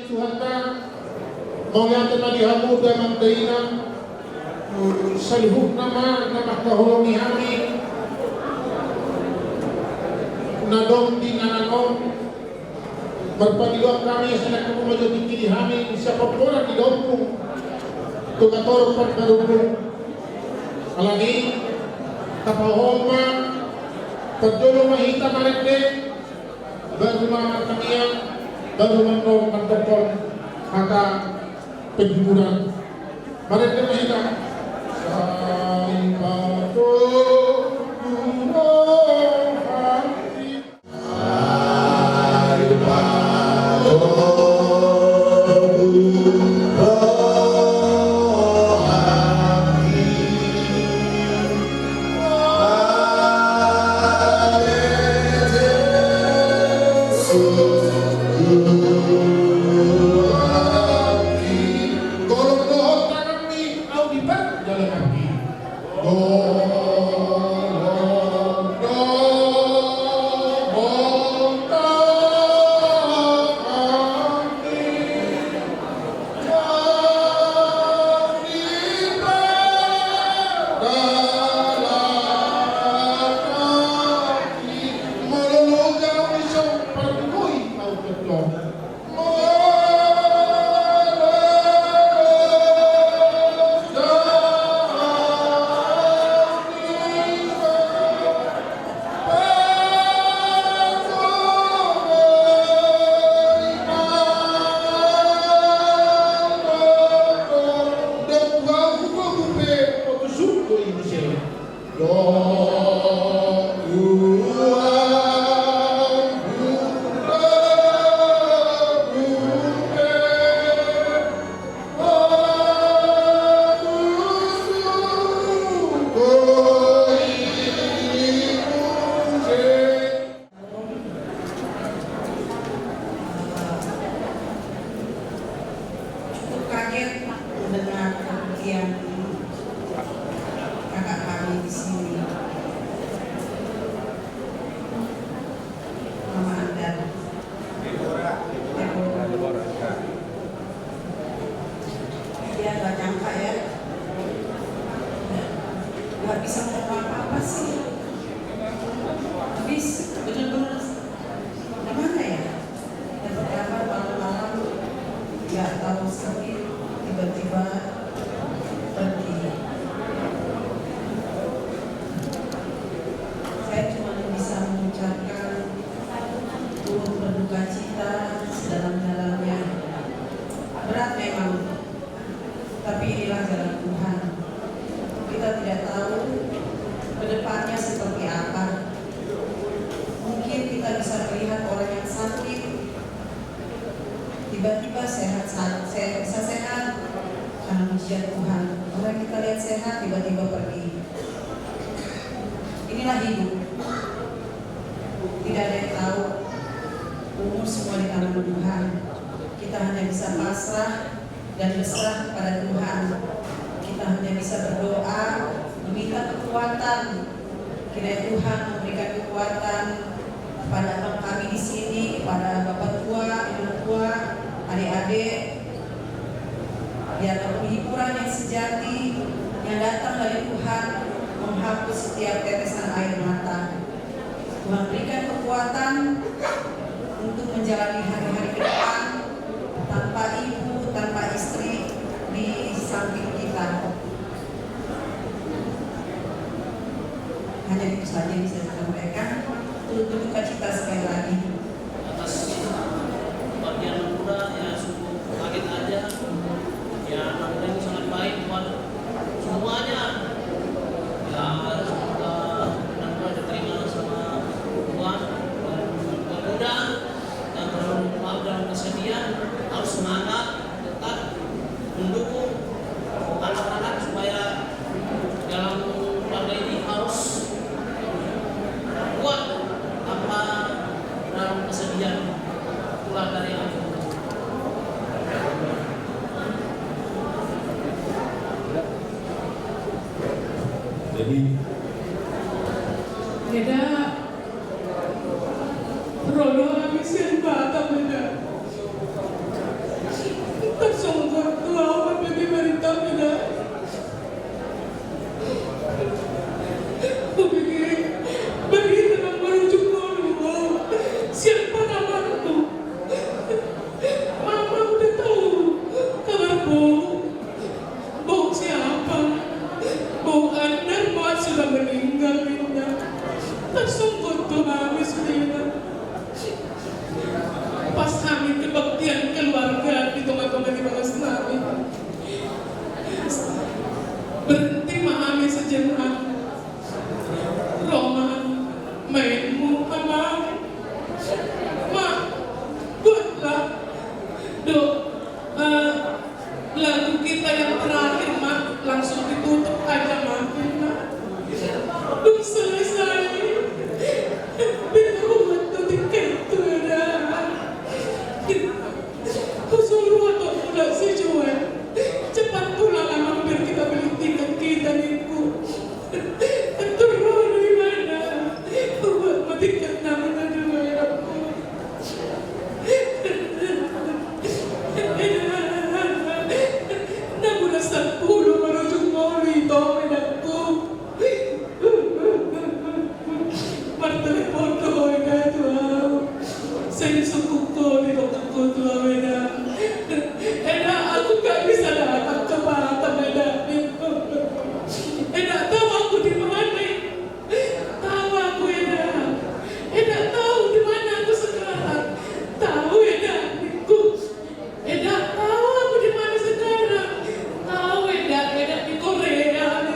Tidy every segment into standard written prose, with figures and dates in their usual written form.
suhata mauliate madihamu dan daina salihuk nama kaholomi hami nadong di nananong berpadiluan kami sana kamu majoti kiri hami siapa pun di dompung tukator perkarupung alani kapahoma terjolo mahita marende baru mamar kamiya baru menong kantopon maka penjuburan marende mahita tiba-tiba sehat, saya bisa sehat karena mujizat Tuhan. Orang kita lihat sehat, tiba-tiba pergi. Inilah hidup. Tidak ada yang tahu. Umur semua di tangan Tuhan. Kita hanya bisa pasrah dan berserah kepada Tuhan. Kita hanya bisa berdoa, meminta kekuatan. Kiranya Tuhan memberikan kekuatan kepada kami di sini, kepada Bapak tua, Ibu tua, adik-adik, biarlah penghiburan yang sejati yang datang dari Tuhan menghapus setiap tetesan air mata. Tuhan berikan kekuatan untuk menjalani hari-hari ke depan tanpa ibu, tanpa istri di samping kita. Hanya itu saja yang bisa saya sampaikan. Untuk duka cita sekali lagi. Atas bagian muda ya sungguh kaget aja. Ya muda itu sangat baik buat semuanya. Ya semoga benar-benar diterima sama Tuhan. Dan muda yang terlalu dalam kesedihan harus semangat, tetap mendukung anak-anak supaya dalam keluarga ini harus kuat tanpa dalam kesedihan pulang dari aku. Jadi Beda Rono habisin bata beda Dok, lagu kita yang terakhir, Mak, langsung ditutup aja, Mak. Dok, selesai. Berumat ketika itu ada. Kusuruh atau tidak sih, Juan? Cepat pulang, Mak, biar kita beli tiket kita, Ibu. Turun di mana? Buat tiket nama dua ya, aku. Namun 10 menuju Moli, Tom, aku. Martele foto ina tuau. Saya suku ko di ko tuau ina. Ena aku gak bisa datang ke Batam ina. Ena tahu aku di mana. Tahu aku ina. Ena tahu di mana aku sekarang. Tahu ina. Ena tahu aku di mana sekarang. Tahu ina di Korea.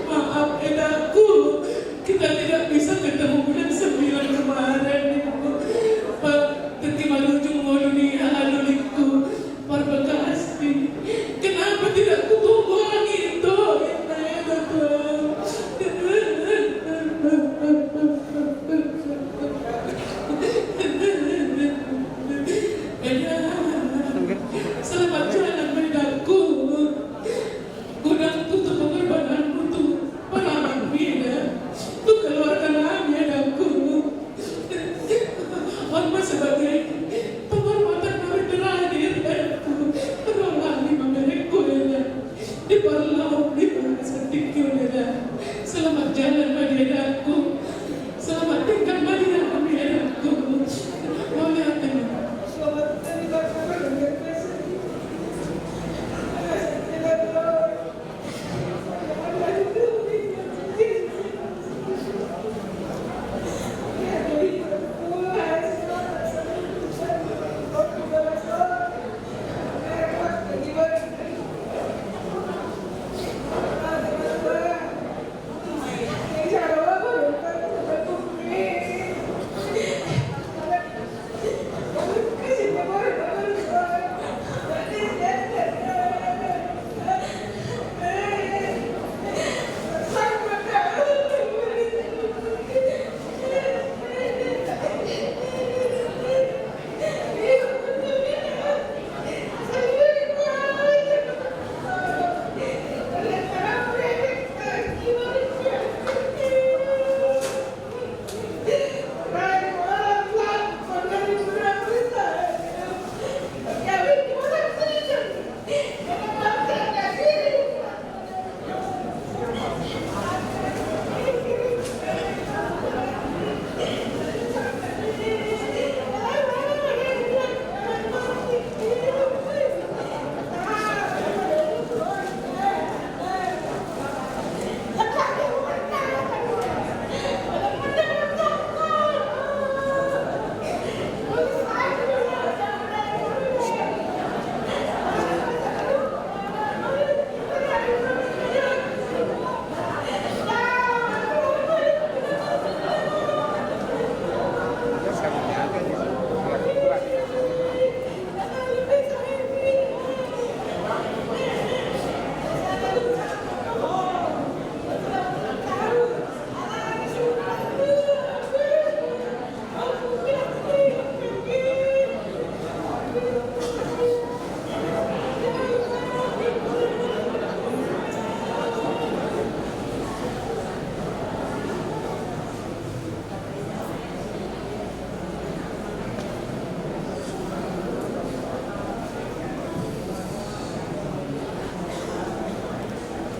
Maaf Edaku, kita tidak bisa ketemu bulan 9 kemarin, Ibu. Terima ujung mau dunia aluliku, Parbakasti. Kenapa tidak kutunggu orang itu? Selamat jalan Medaku. Gudang tutup pengorbananmu tuh pengalaman bina tuh keluarga kami Adaku. Hormat sebagai penghormatan kami terakhir Adaku. Terlalu memberiku ya di parlau di sedikit ya. Selamat jalan bagi Adaku. Selamat tinggal bagi kami Adaku. Boleh hati. Selamat tinggal kami.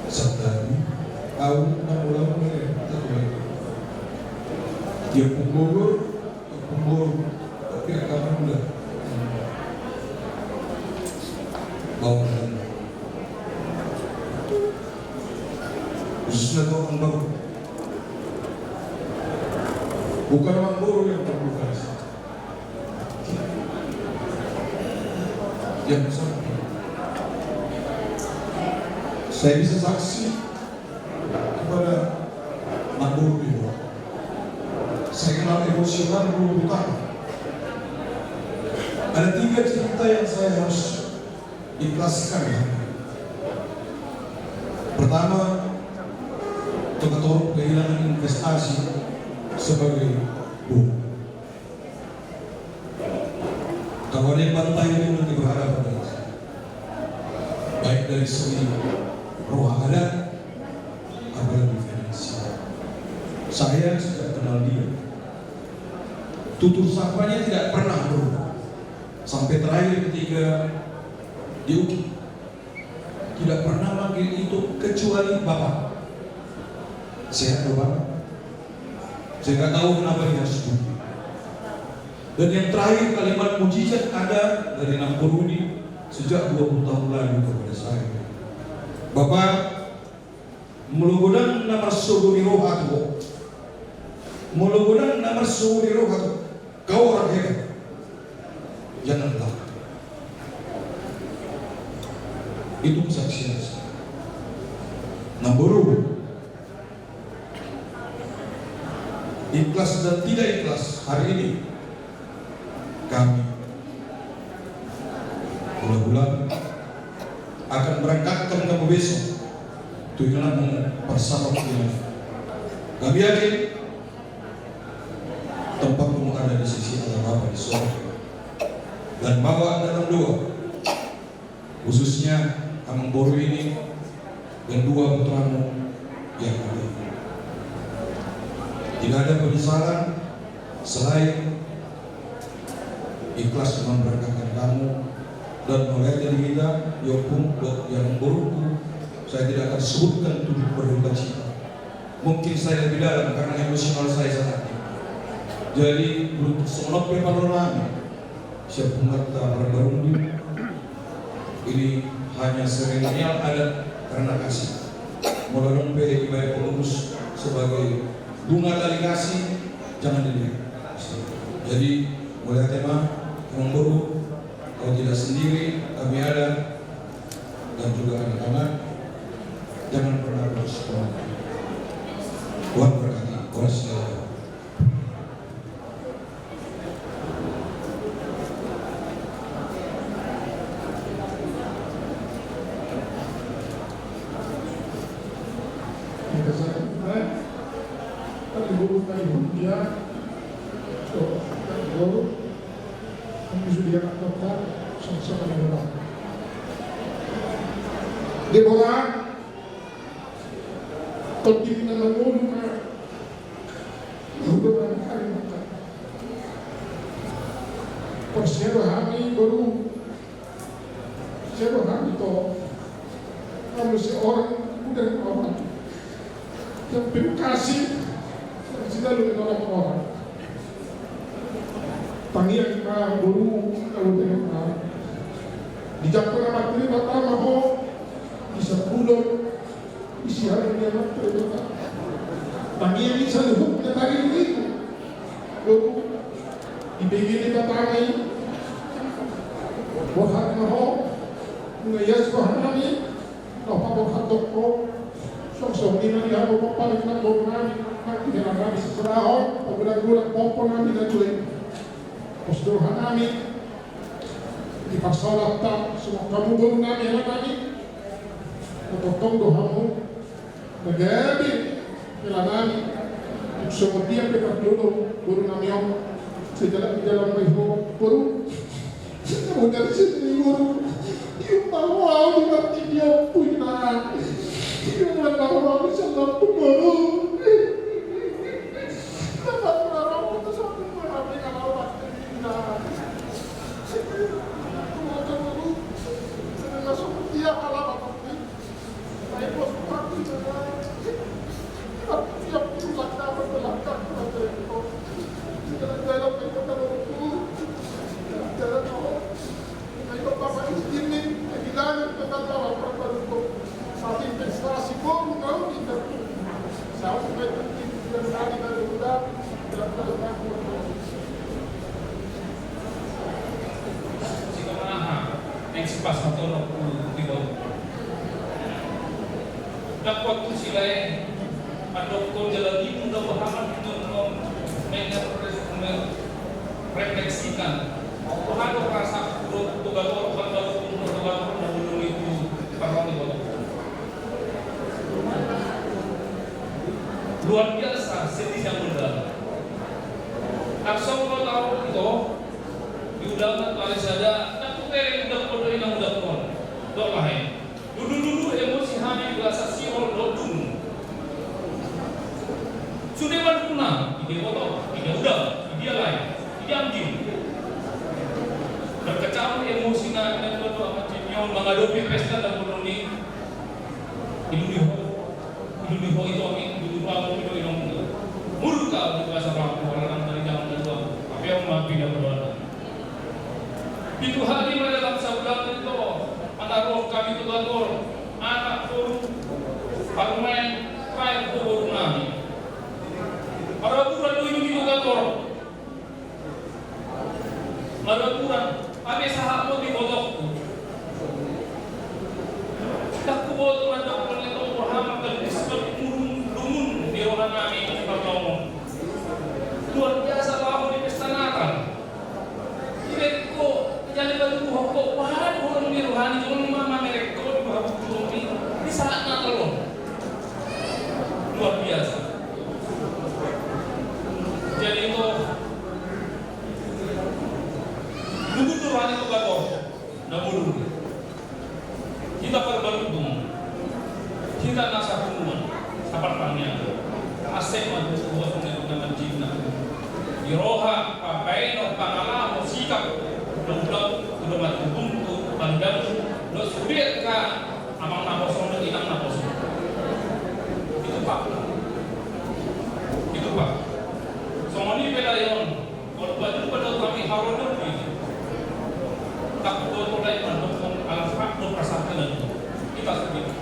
Santari, au na ulang ni tak dia kumpul, tapi akan mudah. Bawaan khususnya orang baru, bukan orang baru yang terprovokasi, yang besar. Saya bisa saksi kepada Pak Guru. Saya kenal emosional dulu bukan. Ada 3 cerita yang saya harus ikhlaskan. Pertama, Tokatorok kehilangan investasi sebagai buah. Kalau ada yang bantai itu nanti berharap pada saya. Baik dari segi roh adat, apalagi finansial. Saya sudah kenal dia. Tutur sapanya tidak pernah berubah. Sampai terakhir ketika di UKI, tidak pernah manggil itu kecuali Bapak. Sehat loh Pak. Saya nggak tahu kenapa dia harus pergi. Dan yang terakhir kalimat mujizat ada dari Namporudi sejak 20 tahun lalu kepada saya. Bapak melugudan nama suguri rohatu, melugudan nama suguri rohatu. Kau orang hebat, janganlah. Itu kesaksian saya. Namporudi ikhlas dan tidak ikhlas hari ini kami bulan-bulan akan berangkatkan kamu besok tujuanmu bersama dengan kami yakin tempatmu ada di sisi Allah Bapa di surga dan bawa dalam doa khususnya Amang Boru ini dan 2 putramu yang ada. Tidak ada penyesalan selain ikhlas memberkatkan kamu dan mulai dari kita Yopung yang burukku saya tidak akan sebutkan turut berduka cita. Mungkin saya lebih dalam karena emosional saya saat ini. Jadi untuk semenop pepanorami siap mengata berbarundi ini hanya seremonial adat karena kasih. Mudah-mudahan ibadah pengurus sebagai bunga tali kasih jangan dilihat. Jadi mulai tema Amang Boru, kalau tidak sendiri kami ada dan juga anak-anak jangan pernah bersekolah. Tuhan berkati. Wassalamualaikum. Guru kayu dia, guru, kami sudah dokter, sama-sama Deborah. Deborah, tertib dalam guru kan, guru kali makan. Persero kami guru, persero kami to, kamu seorang udah orang yang penuh kasih. Selalu orang-orang panggil kita guru kalau dengan di Jepang materi pertama ho bisa pulau isi hari dia materi pertama panggil bisa luhuk kita ini guru di begini pertama ini bohat ho ngayas bahani apa bohat toko sok-sok ini dia mau paling nak bohani dengan kami seserahon, pembulan-bulan popon kami dan culik posturhan kami di pasolat tak semua kamu baru kami anak kami potong dohamu negeri kela kami semua dia pekat dulu baru kami om sejalan di dalam ibu baru kamu dari sini baru ibu tahu di ngerti dia punya ibu tahu bisa mampu baru Pas matulog po tibaw. Dapat po sila doktor jalagi mo daw bahaman ito may refleksikan. Paano para sa luar biasa sedih yang mendalam. Aksong ko tahu itu diundang oleh sada aku kere udah kodo inang udah kon dok lain dulu emosi hani berasa siol dodung sudah berguna ide foto ide udah ide lain ide anjing berkecamuk emosi dan foto amat cinyon menghadapi pesta dan menuni ilu liho itu amin dulu aku itu inang murka bahasa Arab orang dari zaman dulu apa yang mampu dia berdoa itu hari dalam saudara itu anak roh kami itu gator anak pun parmen kain kubur nami para buran itu gator para buran kami sahabat di bodohku tak kubur ada orang itu Muhammad dan disebut lumun di orang kami luar biasa lahir di pesta Natal. Ini kok jadi batu hokok wah orang di rohani cuma mama mereka di bawah bukti di saat Natal loh. Luar biasa. Jadi itu dulu tuh rohani itu gator, namun kita berberuntung, kita nasa hubungan, sabar panjang, asik maju sebuah dengan jinna. Iroha papaino pangala musikap dongdong udah buntu pandang lo sulit ka amang naposong dan inang naposong itu pak somoni pelayon kalau baju pada kami haron lebih tak betul mulai mendukung al-haq dan persatuan kita sendiri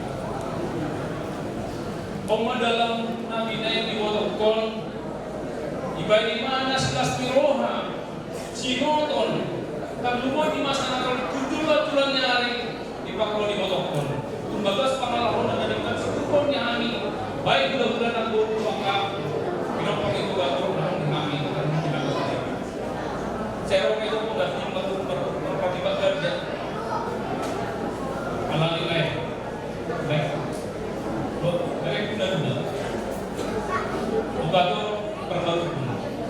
Oma dalam nabi yang diwotokon bagaimana sekelas miroha sinoton kan lumah di masyarakat tujuan nyari dipakau di botokon tumbagas pangalaman dan dengan sekupon nyari baik bulan-bulan aku maka binopang itu gator dan kami karena tidak bisa serong itu udah berpatibat kerja alami lain baik dari benar-benar gator perbaru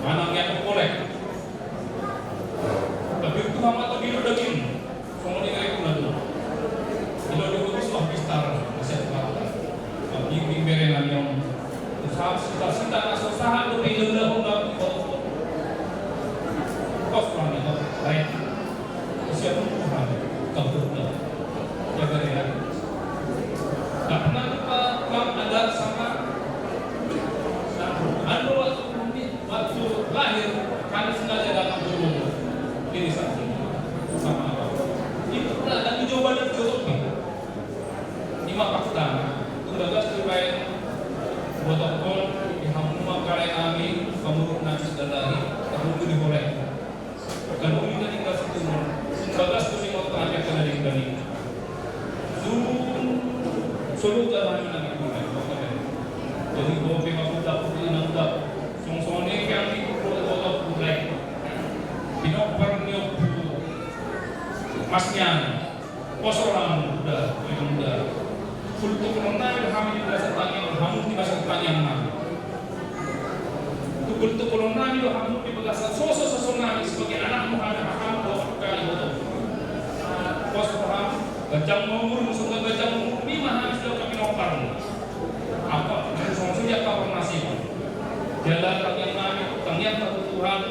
anaknya boleh tapi itu sama atau biru daging semua ini kayak guna dulu itu dulu itu pistar masih terkata tapi berengan yang usaha kita usaha itu pindah udah kos orang itu baik siapa Tuhan kau betul ya berengan tak pernah lupa kalau ada sama anda waktu lahir kami sengaja datang ke rumah ini saja sama itu pernah dan dicoba dan dicoba lima fakta tumbagas terbaik botokol di hamuma kare kami kamuruk nasi dalari kamu diboleh kalau kita tinggal situ tumbagas kami mau tanya ke dari kami solo kami nanti jadi bawa pemakai dapur ini nanti soalnya yang di kota Bulai, binopar niop masnya, posoran udah, yang udah, kultur kolonial kami di bahasa tanya, kamu di bahasa tanya mana? Kultur kolonial itu kamu di bahasa sosok nami sebagai anak Muhammad kamu bawa kali itu, posoran, gajah umur musuh gajah umur lima hari sudah kami nopar, apa? Soalnya kabar nasib. Jalan yang kami ternyata Tuhan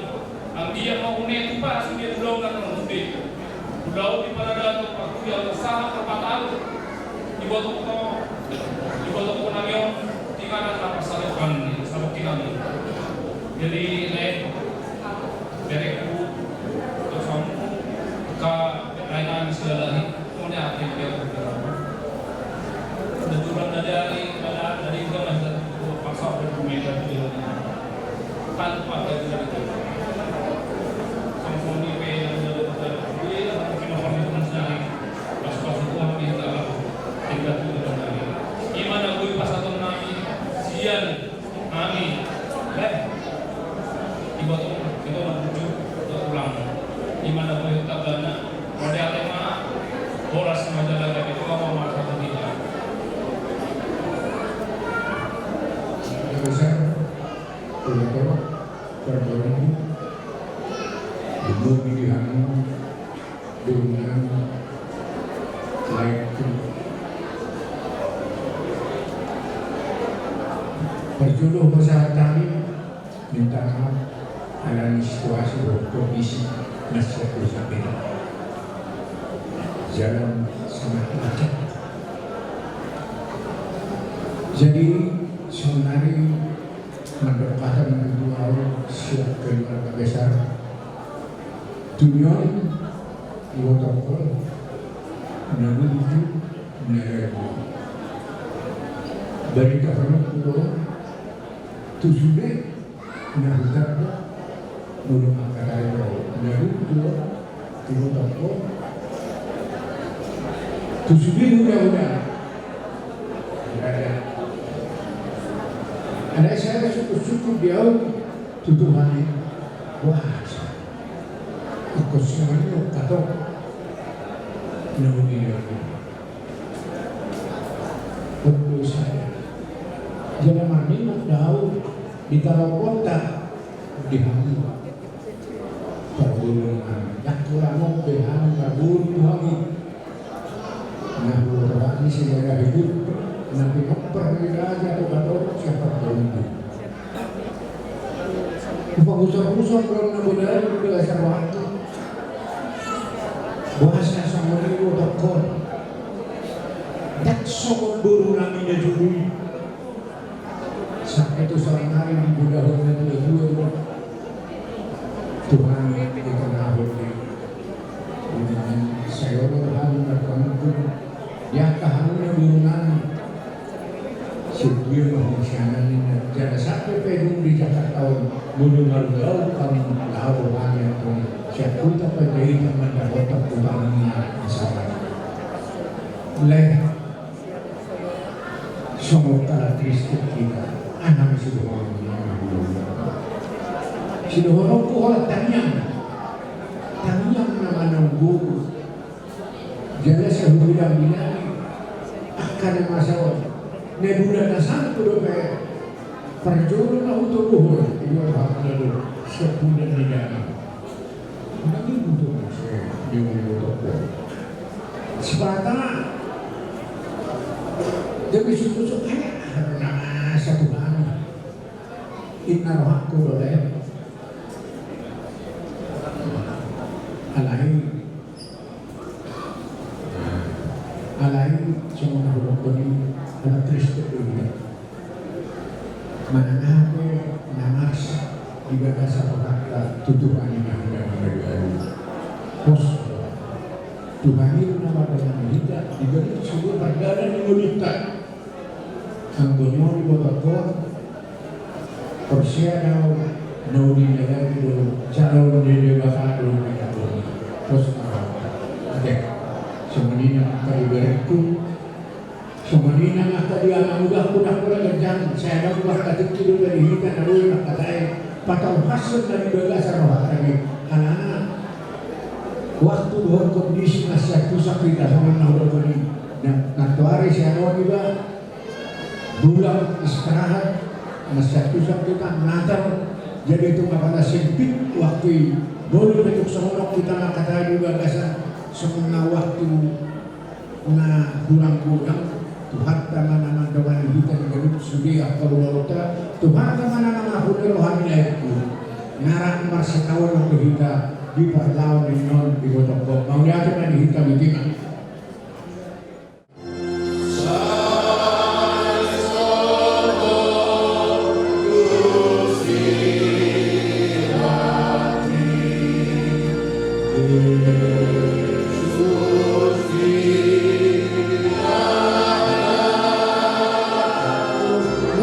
ang dia mau unik pas dia belum kan unik belum di pada dalam aku yang bersama perpatahan di bawah namanya tinggal dalam persatuan sama kita jadi dari aku bersama ke layanan segala kemudian apa yang dia dan turun dari itu masih paksa berkomentar tanpa ada itu sama ini yang dia mungkin orang itu mencari pas itu apa yang dalam tinggal itu dari gimana gue pas atau nami sian kami di bawah kita menuju ulang gimana gue tak dana model tema boras majalah itu apa masalah tidak. pilihanmu dengan baik. Berjodoh bersama kami, minta maaf dalam situasi kondisi masih berbeda. Jalan sangat macet. Jadi sebenarnya mendekatkan kedua siap keluarga besar tujuan protokol namun itu menarik dari kahar tujuan nahutan belum akan ada namun itu protokol tujuan mudah-mudahan ada saya cukup dia tutupannya wah ikut semuanya atau namun dia perlu saya jangan mandi tahu di taruh kota di hamil pergulungan tak kurang mau behang kabur hamil nah beberapa ini segera hidup nanti perbedaannya atau siapa tahu Pengusur-usur belum nabudan juga waktu bahasa sama itu takut tak sokong buru namanya juri saat itu seorang hari di budahnya dua Tuhan dikenal dengan saya berhal berkampung dia tahannya burungan sebelum mengusianan ini jangan sampai pedung di Jakarta belum lalu kamu tahu banyak pun siapa tak pergi mendapat utamanya masalah lain semua karakteristik kita anak sudah orang kuat tanyang nama nunggu jelas yang bilang akan masalah nebulan satu dope perjuangan untuk luhur itu lalu sebulan di dalam nanti butuh saya di butuh sebatang jadi susuk karena satu hari inna rohaku boleh alai semua berkoni anak Kristus ini mana namas di bahasa kata tutupan yang ada di pos Tuhan itu nama dengan kita diberi sebuah perjalanan yang wanita Antonio di Bogor Persia Naudi negara itu calon di bahasa dulu pos ada semuanya kali berikut semuanya nak dia anak muda kerjaan saya dah buat kata kiri dari kita naruh nak kata patau hasil dari belajar roh lagi anak waktu dua kondisi masih pusat kita sama naruh ini dan hari saya mau juga bulan istirahat masih pusat kita natar jadi itu pada sempit waktu boleh bentuk semua kita nak kata juga kasar semua waktu na kurang-kurang Tuhan nama-nama doang kita menjadi sudia kalau Tuhan nama-nama aku rohani itu ngarang marsekawal waktu kita di perlawan di non di botok mau diatur di hitam itu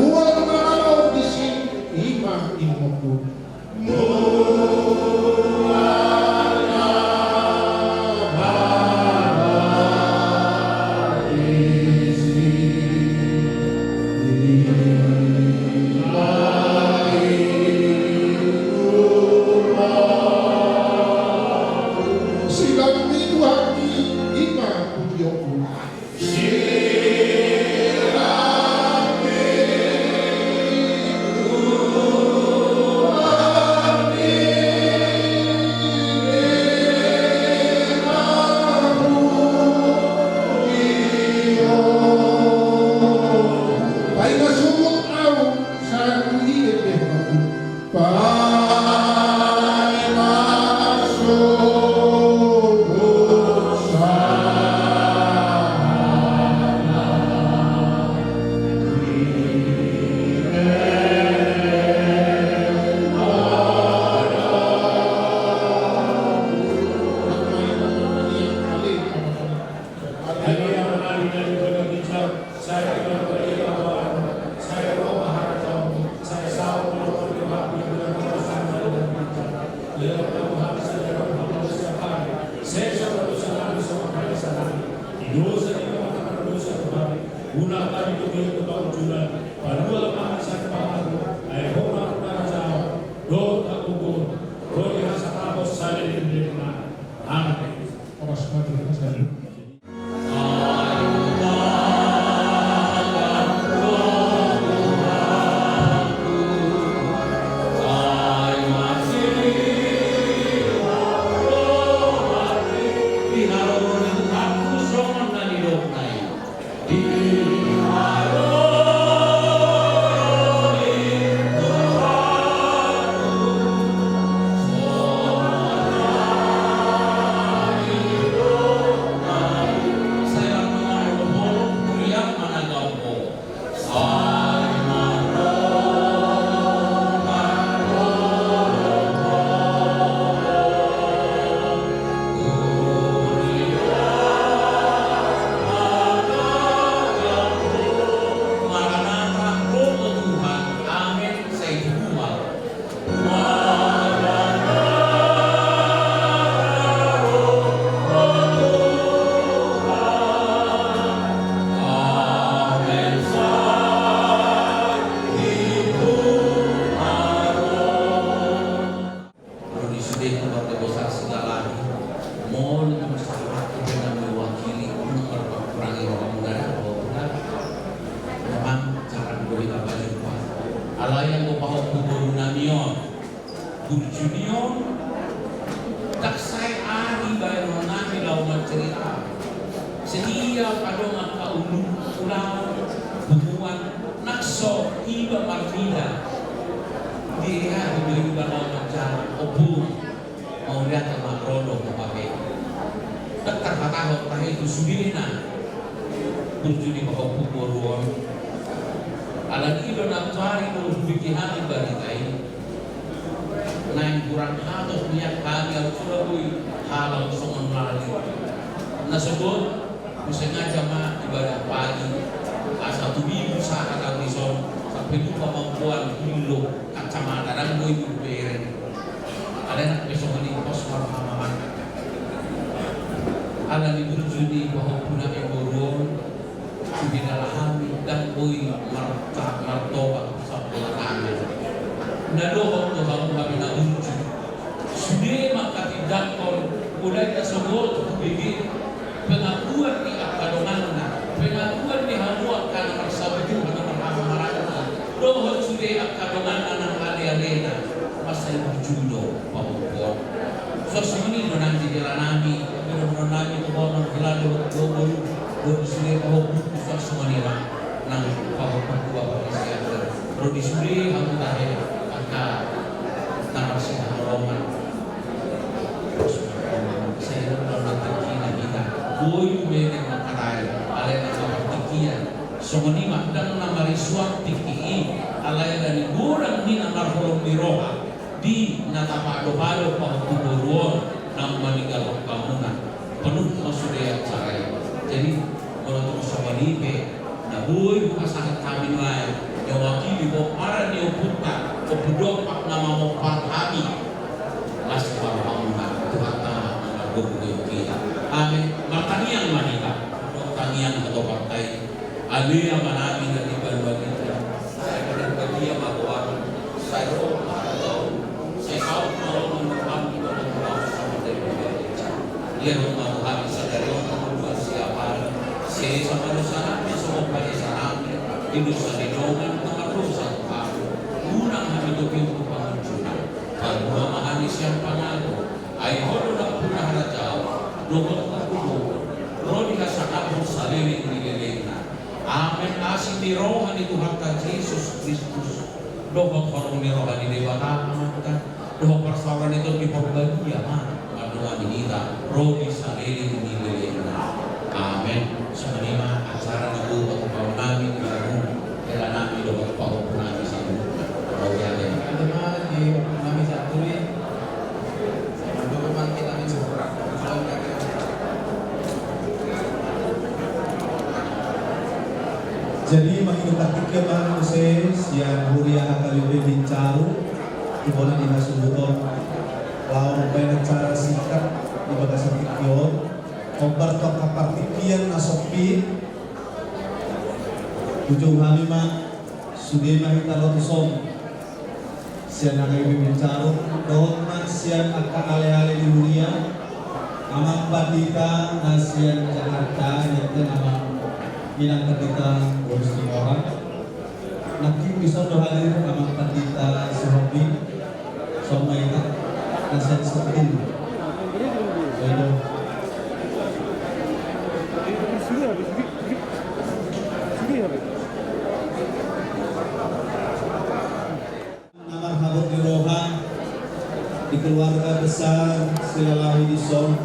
Muana Una kami tuloy ko paujulan, panua kami sa pangalan, ay homa na sa do takugo, rodi sa tapos sa lilim na. Amen. Oras natin sa alayan ko pa ako pupuro namin Junior taksay ari bayo namin law magcerita setiap adong ang kaulong-ulang hubungan nakso iba marmida dia hidup iba law magcara opo mau lihat ang makrono kumabe nagtarpatahot tayo ito subihin na Juni pa ako pupuruan alam ilo na tuwari mo bikihan ibalitay na kurang hatos niya kami ang sulaboy halang sa manlali nasabot bisa nga jama ibadah pagi asa tubibo sa katalison sa pinupamampuan hilo at sama darang mo ibubere ada nak besok ini pos marhamaman alam ni Juni bahwa punah eborong binalahami dan boy martoba sa pelakangan nadohong to kamu kami na unju sudah makatidakon ulay na sabot bigit pengakuan ni akadongan na pengakuan ni hamuak ka na magsabi ko na makamamaran na dohong sudah akadongan na ng ali-alena masay judo pamukot so sumuni no nang didilanami no nami ko ng hilalo doon sudah pahok sa sumanira ng pagpapagkuha pa siya pero di sudah ang tahe pagka nakasiya ang roman saya dalam nagtagkina kita boy umene makatay alay na kapagtikiyan sumanima dan na marisuak tiki alay na ni gurang ni na marhulong miroha di natapado-pado pagkuburuan ng manigal kamunan penuh masuday at saray jadi menurut Sobalipe, nabuhay buka sangat kami lain, yang wakili mo para niyo punta o pudopak na mamupang kami, mas parhamuna tuhata ng guguyo kita. Amin. Martanian manila, martanian atau partai, aliyah manami na ibalwalita. Saya berbagi maguan, saya roh atau saya kau mau mengumpam kita mengumpam sama dari dia roh kami sadari mengumpam siapa. Sa manusahan niya sa magpalisahan ito sa dinongan ng marusan pa unang hamidog yung pangunsunan pagmamahani siyang panalo ay holo na punah na daw lukot na kumo rodi ka sa kapong saliling nililing na amen asin ni rohan ni Tuhan ka Jesus Kristus dohong parang ni rohan ni Dewata ka dohong persawaran ito di pagbagiya manuan inita rodi saliling nililing na amen. Sa manima acara na po at papaw namin kailan namin doon at papaw namin sa pagyakin. Ito naman, namin sa tuloy. Magpapamangkin namin sa pura. Jadi mengingat keman Moses yang Huria Hakalibe Bincaru Ibonan ina subuton lawan bayan cara sikat di bagasan tikyon Komparto kapartipian na sopi ujung hamima sudah mahita lotusom sian akai bicara dohot man sian aka ale-ale di dunia amang pandita nasian Jakarta yang amang minang pandita urus orang nanti bisa hadir amang pandita sehobi sama itu nasian seperti itu Namar habuk di Rohan di keluarga besar Silalahi di Som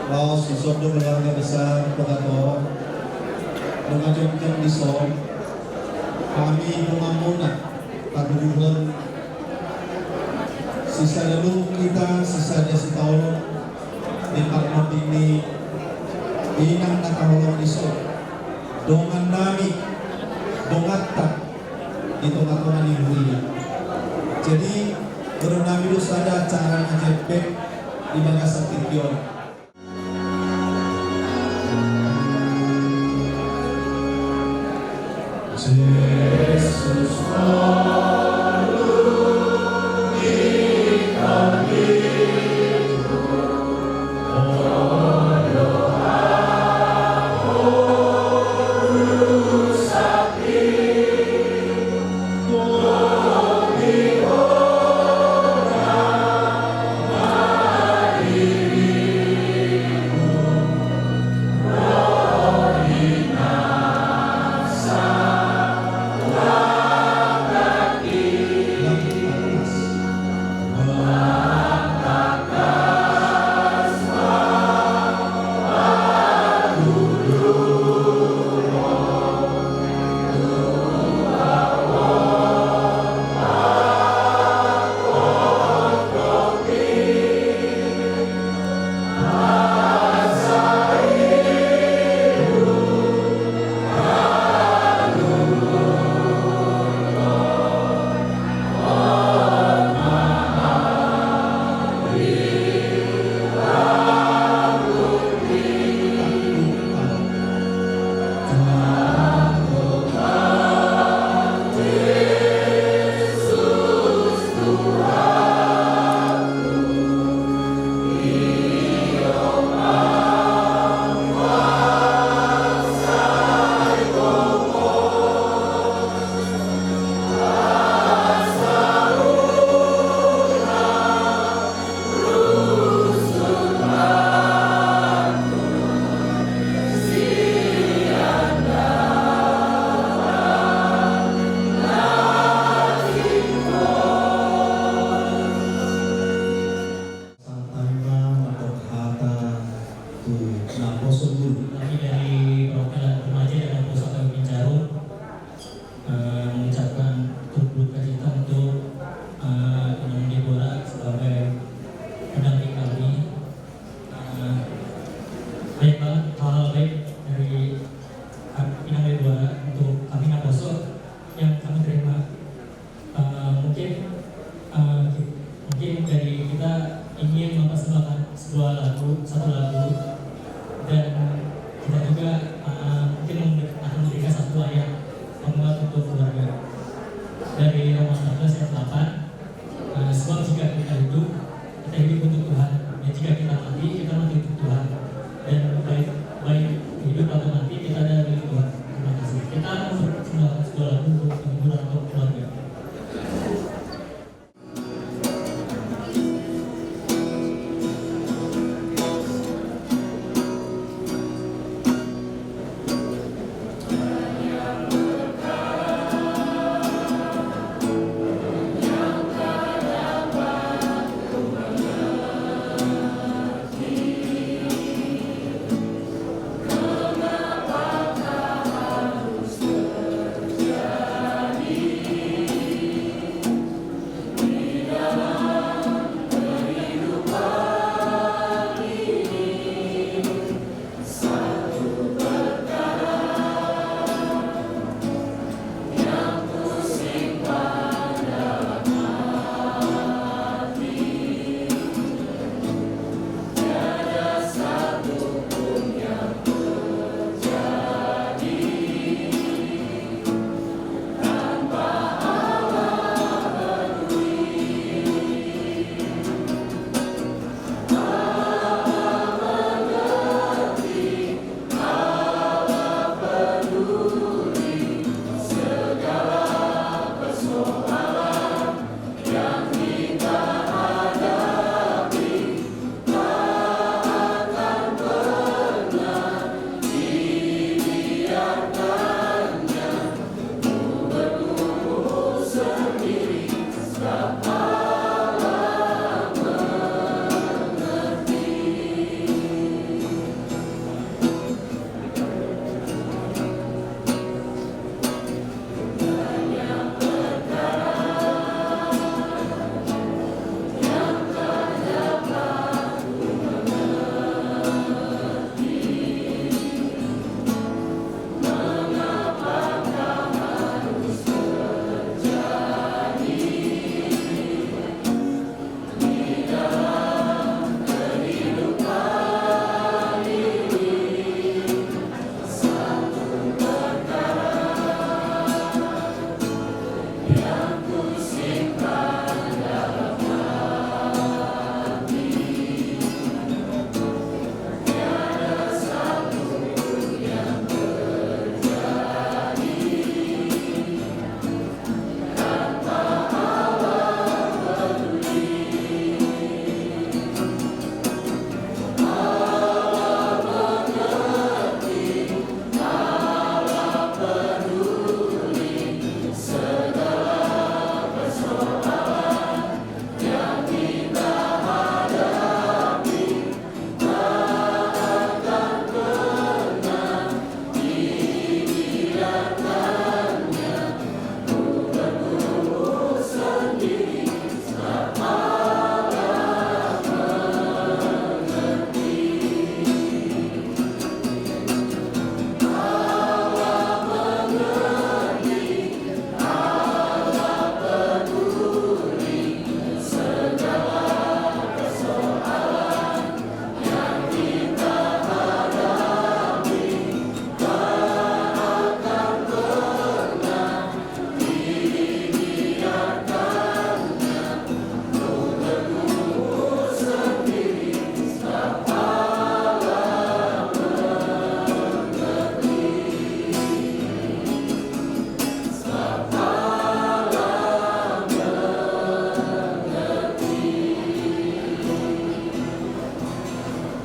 Laos di Som keluarga besar Pegator dengan jom-jom di Som kami mengamunah paduhun sisa dulu kita sisa desi tahun di Parmod ini inang nakaholong di Som dongan nami dongatak itu ngaturan di dunia. Jadi berenami itu ada acara ngejepek di Makassar Tikion. Yesus Kami dari perwakilan remaja dan pusat Kabupaten Jarum mengucapkan turut duka cita untuk Inang Deborah sebagai pendamping kami. Baik banget hal baik dari Inang Deborah untuk kami Naposo yang kami terima. Mungkin dari kita ingin mempersembahkan satu lagu dan kita juga mungkin akan memberikan satu ayat penguat untuk keluarga dari Roma 14 ayat 8. Sebab jika kita hidup untuk Tuhan, dan jika kita mati untuk Tuhan, dan baik hidup atau mati kita ada dari Tuhan. Terima kasih. Kita akan mempersembahkan sebuah lagu untuk penghiburan untuk keluarga.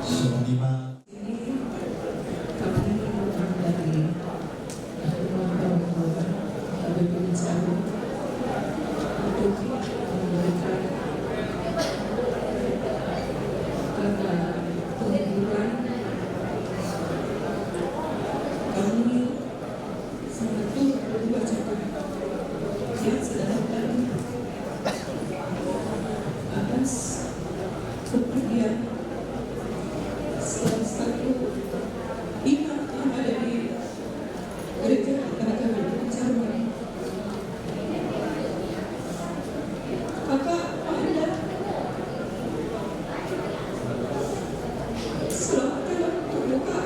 Sumanima. Kami mengumpulkan dari kawan-kawan ada pembicara untuk memberikan kata penghiburan. Kami sangat turut berduka cita yang sedalam-dalamnya atas kepergian salah satu imam yang ada di gereja agama Carmen. Kakak Anda selamat dalam terluka.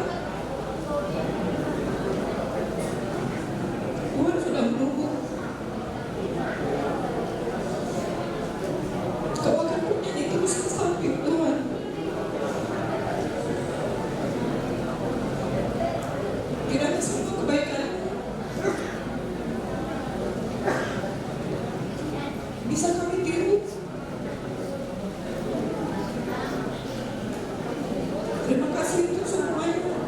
Tuhan sudah menunggu. Kau akan bernyanyi terus sampai Tuhan. Kiranya semua kebaikan bisa kami tiru. Terima kasih untuk semuanya.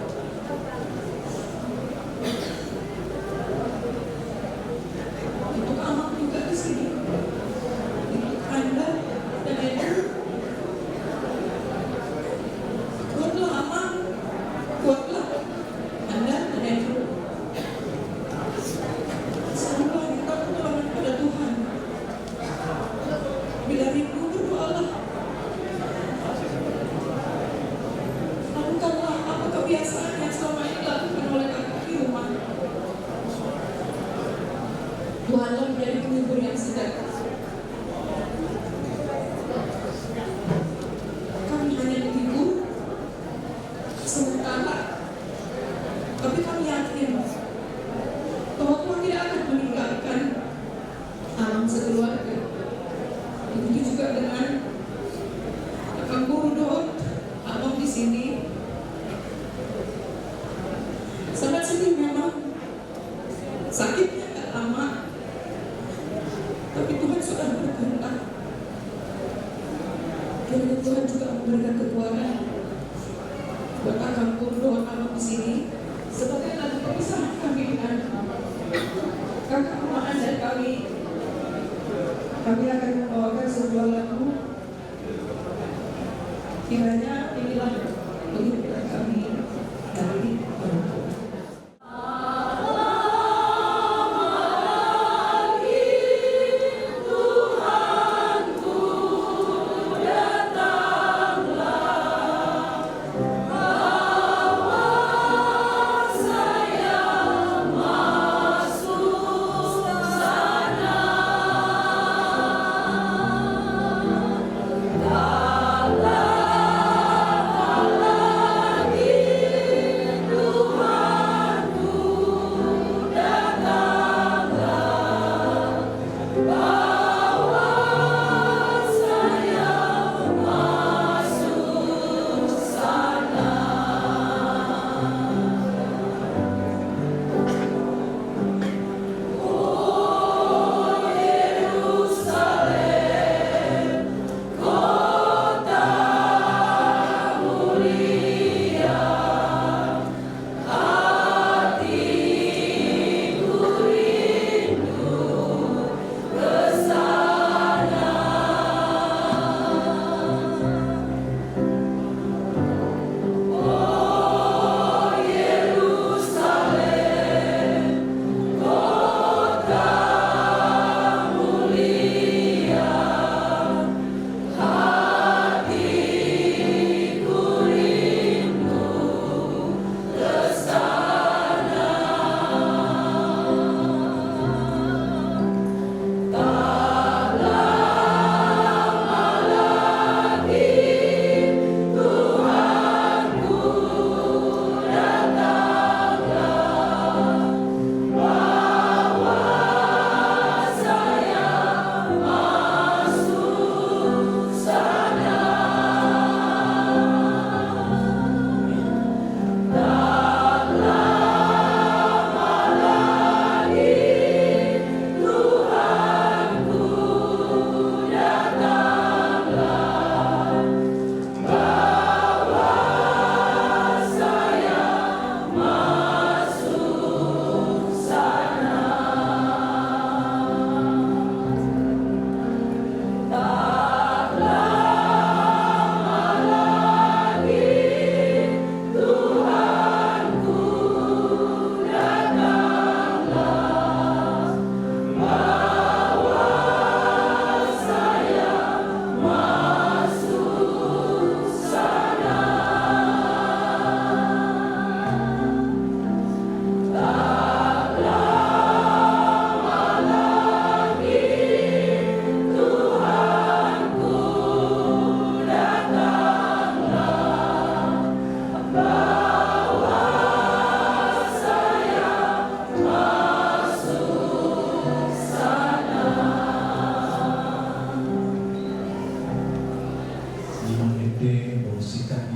Untuk Amang juga di sini. Untuk Anda dan Edu. Kuatlah Amang, kuatlah Anda dan Edu. Selalulah minta pertolongan pada Tuhan. Bila rindu berdoalah. Lakukanlah apa kebiasaan yang selama ini dilakukan oleh kakak di rumah. Tuhanlah menjadi penghibur yang sedap. Kami hanya dihibur sementara, tapi kami yakin bahwa Tuhan tidak akan meninggalkan Amang sekeluarga. Begitu juga dengan Kang Guru Dot, Amang di sini. Sangat sedih memang, sakitnya nggak lama, tapi Tuhan sudah berkehendak. Kiranya Tuhan juga memberikan kekuatan buat Kang Guru Dot, Amang di sini. Sebagai lagu perpisahan kami dengan kakak Amaan dan kami akan membawakan sebuah lagu. Kiranya inilah penghiburan kami dari orang tua. Tuhan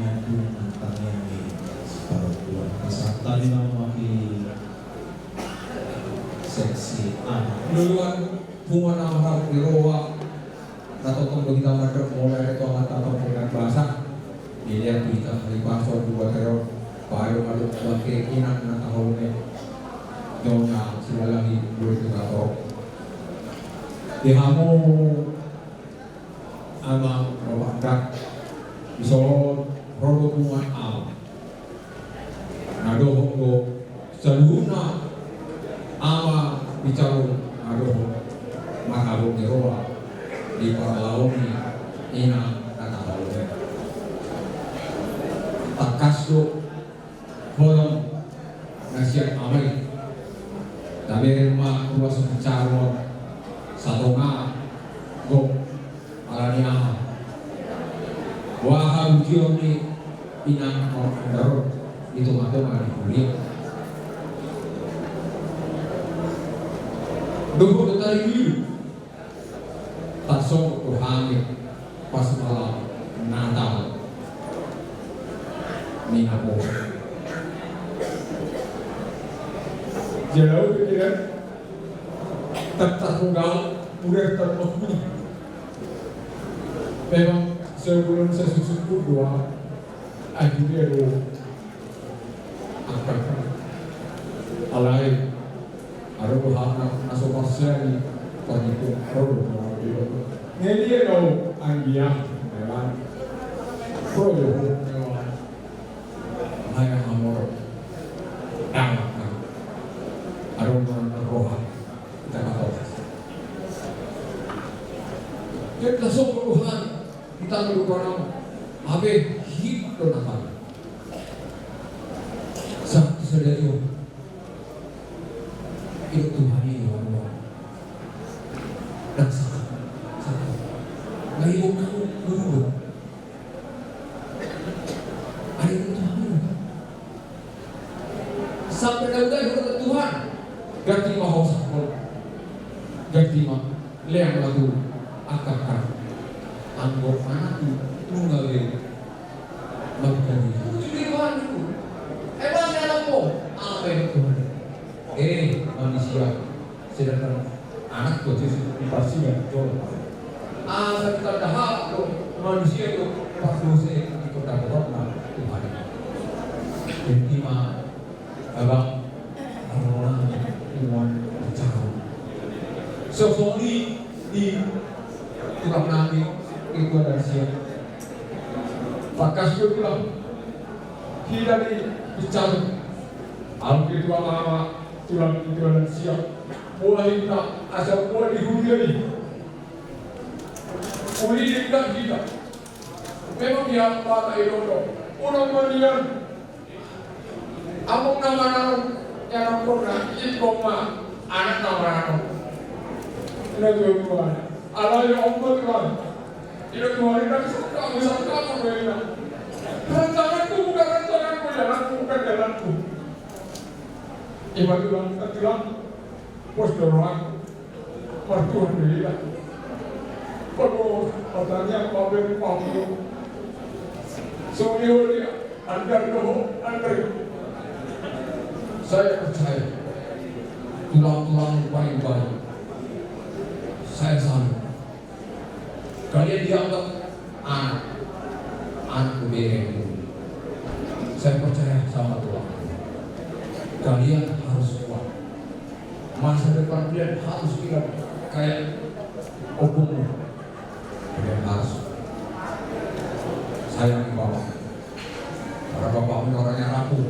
nyatu tentangnya di separuh dua peserta di maki seksi A. Duluan bunga nama di roa atau tunggu kita madep mulai itu amat apa dengan bahasa dilihat kita di pasal dua teror payo malu bangke kinan na tahunnya nyonya sila lagi dua itu atau di kamu ama robakat iso rodo bunga am nado hongo saluna ama bicara nado makabuk di roa di paralaoni ina nakahawin takasyo holong nasihat amay tapi rumah sa bicara satu nga go alaniaha wahal ujiyo ni inang orang itu ada mga kulit dugo dari dulu tasong kuhangit pas malam Natal Minabo jauh pikiran tertunggal udah terpenuhi memang sebelum sesuatu dua akhirnya lo akan alai ada berharap masuk pasien panitu produk Ngelia do anggiang memang produk memang hanya amor dalam aroma roha kita tahu. Kita sungguhan kita melakukan abe hidup donakan. Satu sedaya itu Tuhan ini Allah dan Bayi kamu dulu, ada itu Tuhan. Sampai dalam kepada Tuhan, ganti mau sakol, ganti mah liang lagu akakak, anggap anakku tunggal le, magkali. Jadi Tuhan itu, emang saya apa? Apa itu Tuhan? Manusia, sedangkan anak tuh pasti yang jual. Asal kita dah manusia itu pas dosa itu dapat orang Tuhan. Jadi mah abang orang Tuhan jauh. Sosoli di tukang nabi itu ada siapa? Pakas itu bilang tidak dibicara. Alkitab itu lama tulang itu ada siap. Mulai kita asal mulai dihujani. Uli tidak kita, memang dia mata irodo. Orang melihat, among nama yang program ikoma anak nama Nabi Tuhan. Allah yang ombud Tuhan. Itu Tuhan kita sangka mereka. Rancanganku bukan rancanganku, jalanku bukan jalanku. Ibadah Tuhan ketilang, pos dorong, mertuan dia. Kalau katanya pabrik pabrik, semua dia andar. Saya percaya tulang-tulang baik-baik. Saya salut. Kalian dianggap anak bereng. Saya percaya sama Tuhan. Kalian harus kuat. Masa depan kalian harus ingat kayak opung. Kalian harus sayang bapak. Para bapak ini orangnya rapuh.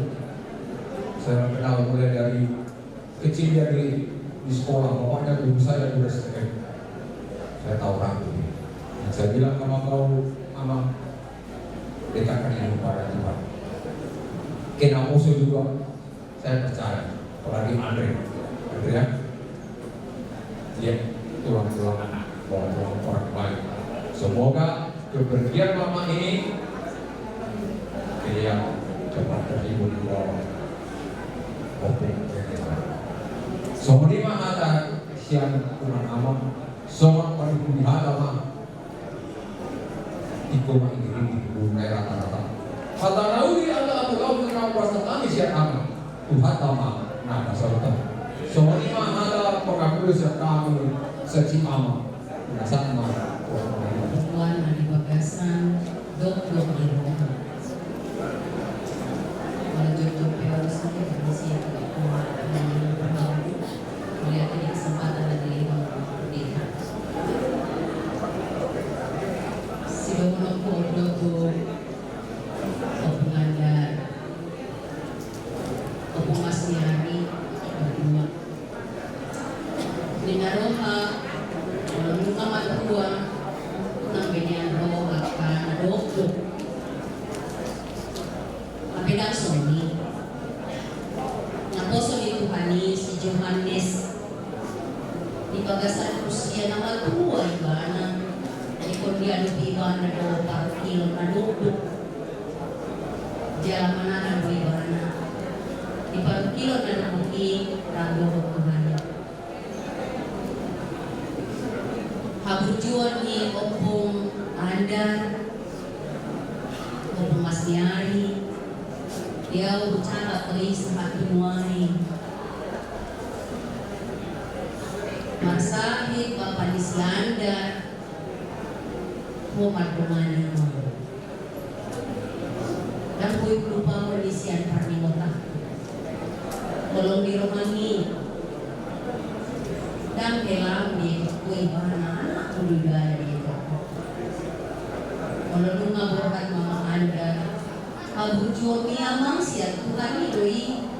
Saya kenal mulai dari kecil dia di sekolah. Bapaknya guru saya di STM. Saya tahu rapuh. Saya bilang sama kau, ama dekatkan ini kepada Tuhan. Kena musuh juga. Saya percaya. Apalagi Andre ya. Dia tulang-tulang anak, tulang orang baik. Semoga kepergian mama ini dia cepat terhibur di bawah opung. Semua di mana ada siang kurang aman, semua paling pemihara mah. Iko mah ini di daerah rata-rata Hatanawi anda atau kau merasa kami siapa Tuhan tama nada sauta. Soalnya ada pengaku siapa seci ama nasa ama. Tuan di bagasan dok di rumah. Kalau jodoh pewaris saya dari siapa melihat ini kesempatan dari dia. Si dono ko pengandar Masniari berdua Dinaroha Nunga matua Nang benyan roha Kana doko Apedang soni Naposo ni Tuhani si Johannes di bagasan usia na matua ibana di kondian ibana do parkil na doko jalan mana do ibana di parkil na namuki rago Tuhan habujuan ni opong andar opong masniari dia ucap kali sehat dimuari masahid bapak di Selanda Muhammad Rumani dan kuih lupa melisian parnimota tolong di Romani dan kelam di kuih bana anak budaya itu kalau lu ngaborkan mama anda abu jual amang siap Tuhan idoi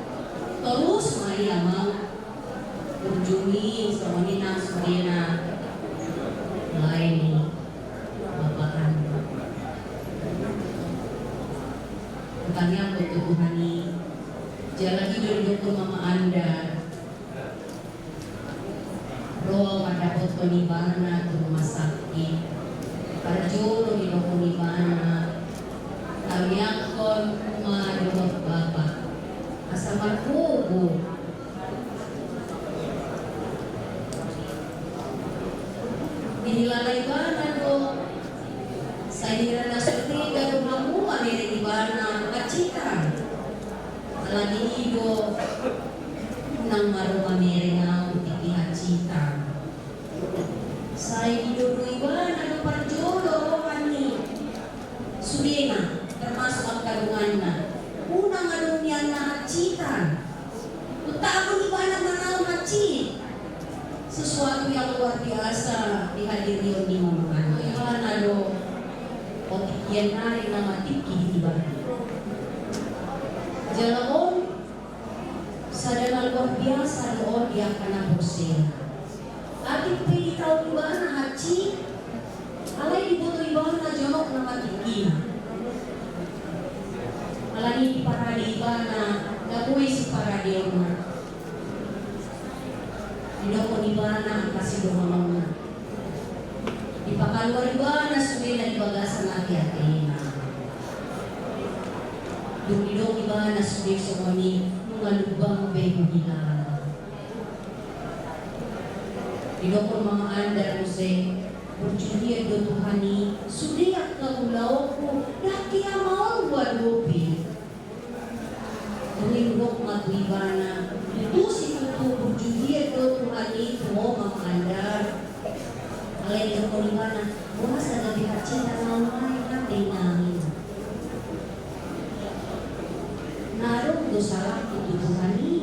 terus mai amang kunjungi sama nina sudena lain bapak anda bukannya untuk Tuhani jalan hidup mama anda roh pada foto di mana ke rumah sakit parjolo di rumah di mana kami akon rumah bapak asal kubu dihilalai bana do saya dirana seperti dan rumahmu ada di bana kacikan lagi hidup nang maruma merengau di hacikan saya hidup di bana do parjolo ani sudena termasuk akadunganna unang adunyan na hacikan utama di bana manau haci sesuatu yang luar biasa dihadiri di mana yang ada otikian hari nama tiki di bawah jalan sadana luar biasa doa dia karena bosen adik pilih tahu di mana haji alai dibutuh di bawah jolok nama tiki alai di paradi bana gak si paradi rumah Doko di mana kasih doa mama di pakaluar di mana sudah di bagasan hati-hati di mana sudah semua ini mengalubang bego gila di doko mama anda musik berjudia do Tuhani sudah kaulauku daki mau buat dopi dok matu ibana itu si itu berjudia do Tuhani mau mama anda alai doko di mana buas ada pihak cinta mamai nanti namin naruh dosa itu Tuhani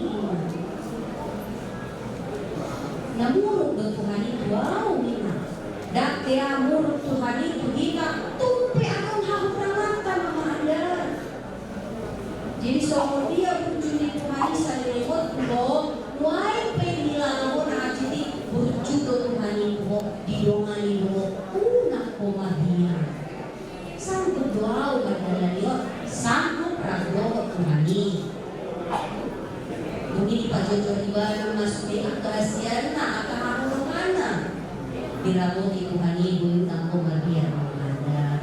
namuruk do Tuhani wow mina dak kaya muruk Tuhani itu kita tumpi akan hahurangan mama anda jadi soal dia berjudi Tuhani salimut bo wai penila mo na jadi berjudo Tuhani bo didongani bo una komahia sanggup doa pada dia sanggup ragu Tuhani mungkin Pak Jojo Ribana masuk di akasian na akan mana diramu di Tuhani bu tangko bagian Anda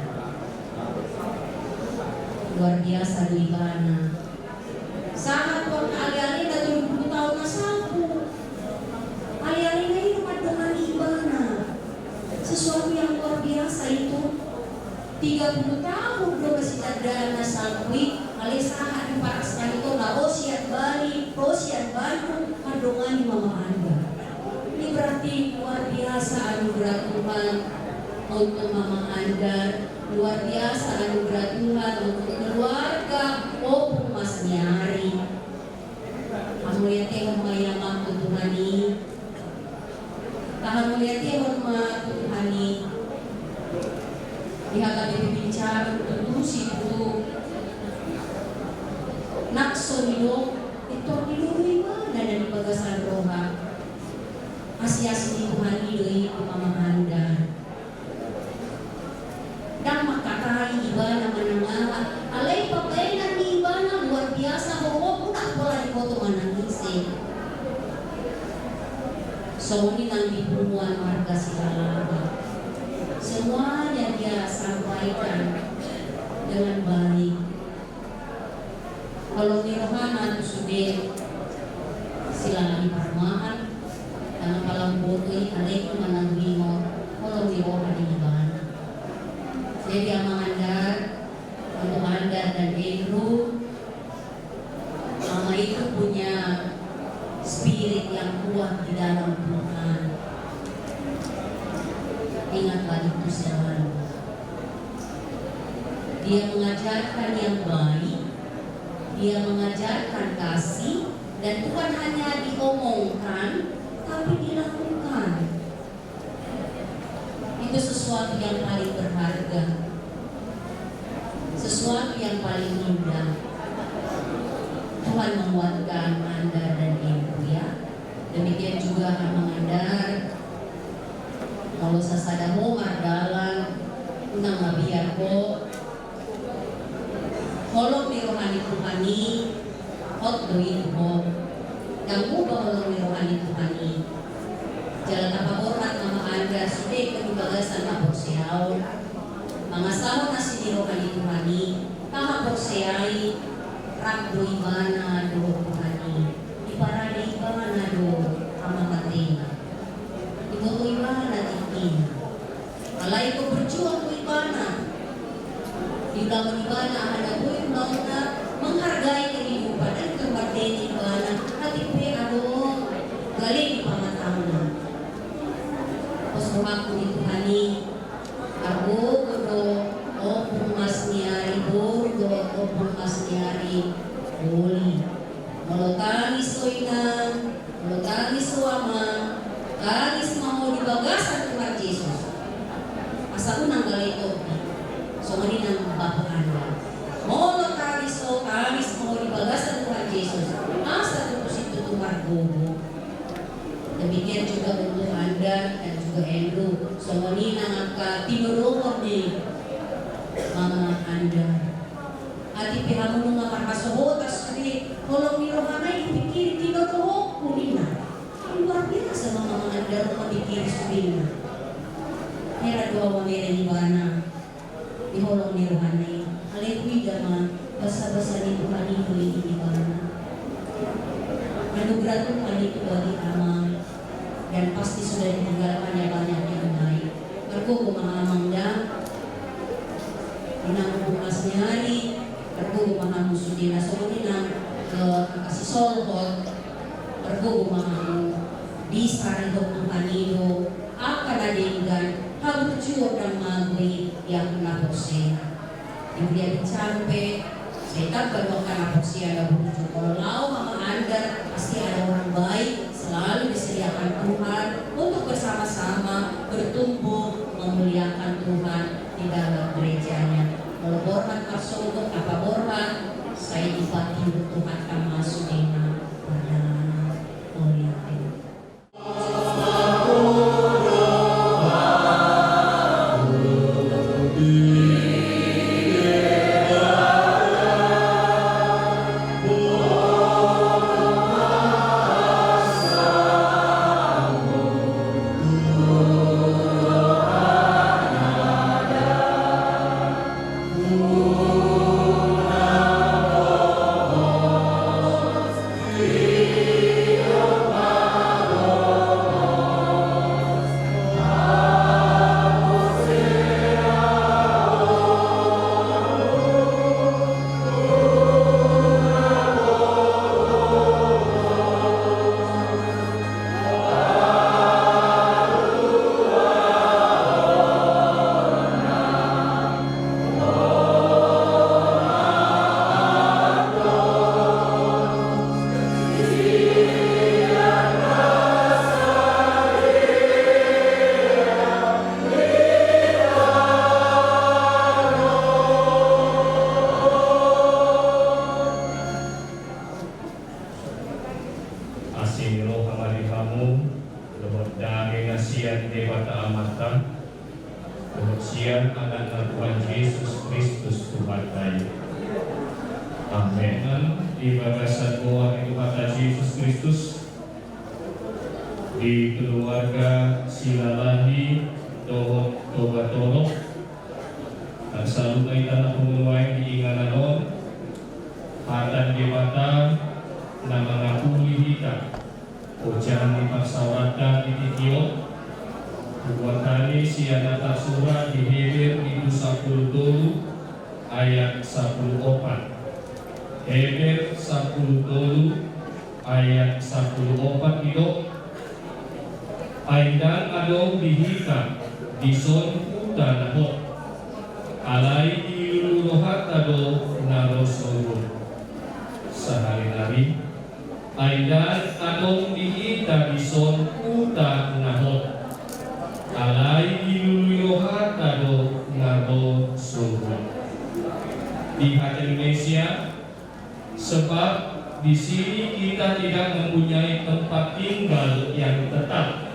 luar biasa di Ribana sangat pun ali-ali na 20 tahun na sapu ali-ali na hidup dengan Ribana sesuatu yang luar biasa itu 30 tahun bro kasih dana salwi alisahan di para sekali itu na Rosian Bali, Rosian Bandung, kandungan di mama Anda. Ini berarti luar biasa anugerah Tuhan untuk mama Anda, luar biasa anugerah Tuhan untuk keluarga Opung Mas Nyari. Kamu lihat ya yang mampu Tuhan ini. Kamu lihat ya Tuhan ini. Lihat kami bicara tentu situ nakso nilo itu dilui mana dari bagasan roha asi-asi Tuhan ini mama Anda dan makatai ibana menengah alai papainan di ibana luar biasa bahwa punak pola di foto menangisi so ini nang dibunuhan marga silalaga semuanya dia sampaikan dengan baik. Kalau Nirohana itu sudah silakan parmahan karena kalau bodoh alaikum mananggimo kalau Nirohana di mana. Jadi amangandar untuk Anda dan Andrew, mama itu punya spirit yang kuat di dalam Tuhan. Ingatlah itu selalu. Dia mengajarkan yang baik, dia mengajarkan kasih, dan bukan hanya diomongkan, tapi dilakukan. Itu sesuatu yang paling berharga, sesuatu yang paling indah. Tuhan menguatkan Anda dan Ibu ya. Demikian juga mengandar. Kalau sasada mo mardalan unang mabiyan ko holong ni rohani Tuhani hot doin ko kamu ba holong ni rohani Tuhani jalan apa hormat mama Anda sudah kebibagasan na porsiyaw mga sawa na si rohani Tuhani kama porsiyay rak do ibana do Tuhani iparada ibana do amamatena iboto ibana alay ko berjuang ko ibana di dalam ibana ada ko yung menghargai kehidupan dan kemerdekaan ibana hati pe ado galing di pamatangna posrohaku di Tuhani ako kudo Opung Mas Nyari bordo Opung Mas Nyari uli melotangis ko inang melotangis ko ama kalis mau dibagasan Tuhan Yesus. Asa unang galito. So mali nang Bapak Anda. Molo kalis mau dibagasan Tuhan Yesus. Asa tutus itu Tuhan Bobo. Demikian juga untuk Anda dan juga Andrew. So mali nang tinulungan ni mama Anda. Ati pihamu nga markasohotas ni kolong ni Rohanay pikir tinulungan kulina. Luar biasa mama Anda memikir subina. Mera dua wamere ibana di holong ni Rohani. Haleluya ma basa-basa ni Tuhan itu ini ibana. Anugerah Tuhan itu bagi ama dan pasti sudah ditinggalkannya banyak yang baik. Aku kumamangda inang Mas Nyari, aku kumamang musudina soalnya ke kasih solhot, aku kumamang bisa hidup Tuhan itu akan adinggan habis cuci dan magri yang kena posya. Dia dicampe, saya kalau kena posya ada bujuk. Kalau mama Anda pasti ada orang baik, selalu disediakan Tuhan untuk bersama-sama bertumbuh memuliakan Tuhan di dalam gerejanya. Kalau borhan masuk apa borhan, saya dibagi untuk Tuhan kama sudina pada muliakan. Oh Amin. Di bagasan goa itu kata Yesus Kristus di keluarga silalahi dohot tobatolok dan selalu kaitan pemuluhan di ingananon hatan di mata nama ngapuli hita ujian dipaksawakan di titio buat kali siana surah di Heber itu 10 ayat 10 opat Heber 10 ayat 10 opat itu Aindan adong dihita dison utanahot alai diluluhat ado narosoro sehari-hari Aindan adong dihita dison utanahot alai diluluhat ado narosoro di hati Indonesia sebab di sini kita tidak mempunyai tempat tinggal yang tetap.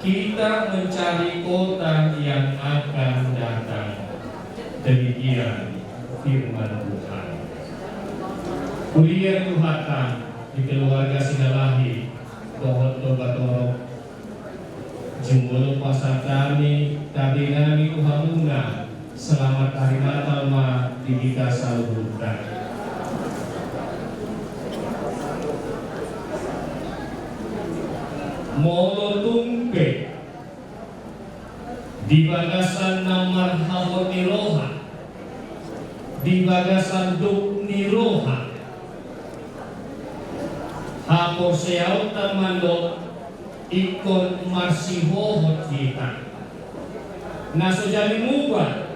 Kita mencari kota yang akan datang. Demikian firman Tuhan. Kuliah Tuhatan di keluarga Sinalahi, Dohot Tobatorok, Jumbo pasar kami, tadi nami Tuhanuna, selamat hari Natal ma di kita salurutan. Molotungke di bagasan namar hamon niroha di bagasan duk niroha hapo seau tamando ikon marsihohot kita naso jani muba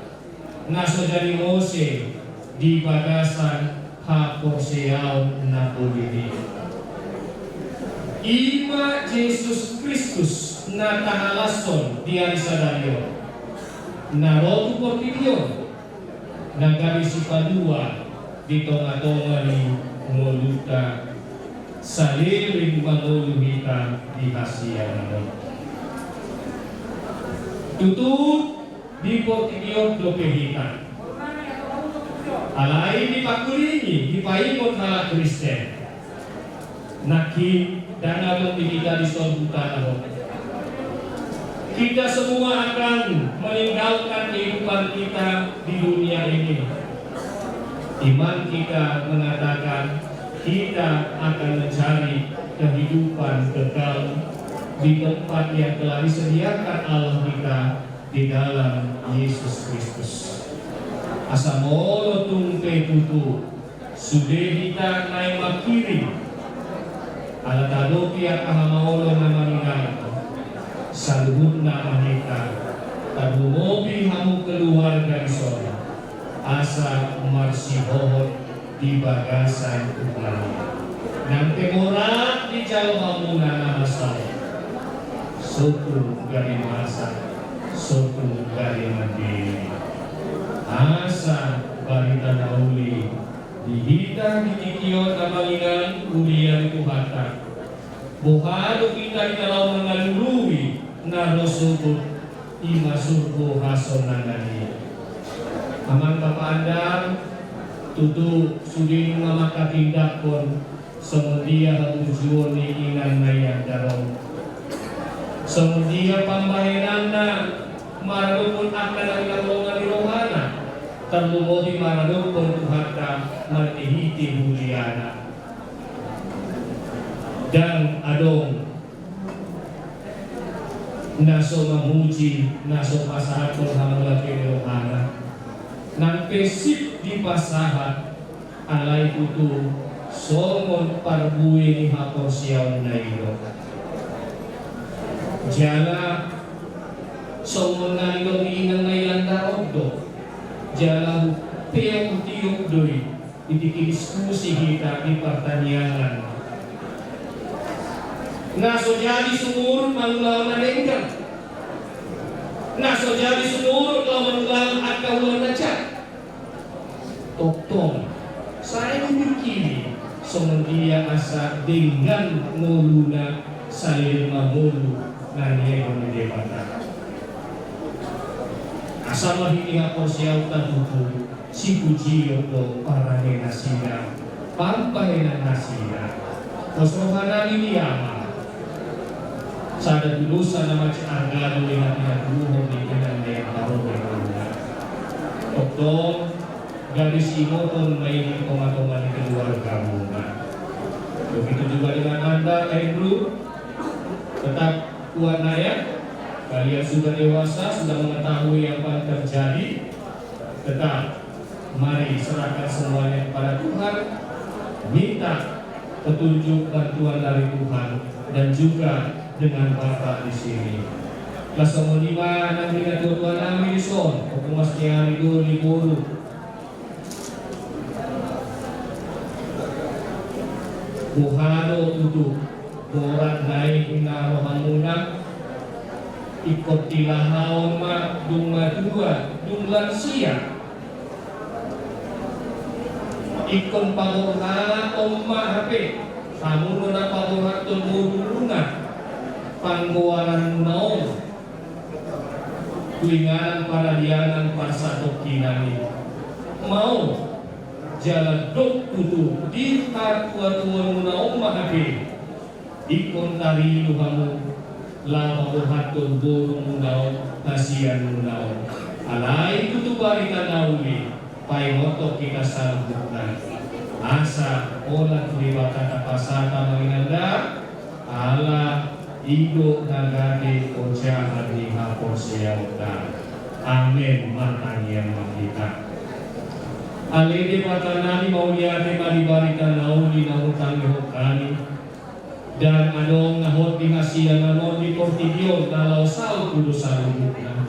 naso jani mose di bagasan hapo seau napulidi Ima Yesus Kristus na tahalason di Arisadario na rotu portilio na garisipadua di tonga-tonga ni moluta saliring manguluhita di Asia nanon tutup di portilio dopehita alai di pakulingi di paimot hala Kristen naki dan akan kita di sorbutan. Kita semua akan meninggalkan kehidupan kita di dunia ini. Iman kita mengatakan kita akan mencari kehidupan kekal di tempat yang telah disediakan Allah kita di dalam Yesus Kristus. Asamolo tungpe tutu sudah kita naik makiri ala tadopi at ahamaulo na maningay saluhut na mahita tadumobi hamong keluarga di sore asa marsihohot di bagasan Tuhan nang temorat di jalo hamuna na masay suku gari masa suku gari mandiri asa barita nauli dihita ditikio na mangingan ulian Tuhata buhado kita di dalam mengalului na rosubut ima surgo hason nanani aman kapandang tutu sudin mamakatindak pun semudia tujuan ni inan mayan darong semudia pambayaran na marupun akan ang lalongan di rohana terlumodi maradupun Tuhata matihiti huliana dan adong naso mamuji naso pasahapon hamulati rohana nang pesip di pasahat alay tutu somon parbuin hapon siyaw na ilo jala somon na ilo inang nailang darogdo jala piyang tiyok doy idikidiskusi kita di pertanian naso jadi sumur manglaw na lengkang naso jadi sumur lawan at kawan na chat toktong saya memikiri semendia asa dengan muluna salir mahulu na niya debata asa mahiti ako siya tadupo si puji untuk para nasida, pampai na nasida, kosrohana ini ama, sada tulusan na maci argado dengan pinatuho di dengan yang tahu dengan Oktong gadis imoton may pematoman keluarga muna. Begitu juga dengan Anda, Andrew, tetap kuat naya. Kalian sudah dewasa, sudah mengetahui apa yang terjadi. Tetap mari serahkan semuanya kepada Tuhan. Minta petunjuk bantuan dari Tuhan dan juga dengan Bapak di sini. Lasong lima nang pinatutuan namin son, o kung mas niyari doon liburo. Buhano tutu, borat naik inarohan muna, ikot tilahaw ma, dumadua, dumlansia. Ikon pangurha omma hape, kamu na pangurha tumuruna, pangguaran naon. Kulinganan paradianan parsatok kinani mau jalan dok tutu di hatuan naong mahabi ikon tari luhamu lama buhatun burung naong nasian naong alai tutu barita nauli pai motok kita sambutkan asa olah tuliwa kata pasata menginanda ala Ido nagade o jahat ni hapon siya uta. Amen matanya makita. Alede matanani mauliyate malibarita nauli na utang hukani. Dan anong nahot di ngasiya nanon di portigyon dalaw sao kudo sa lumukna.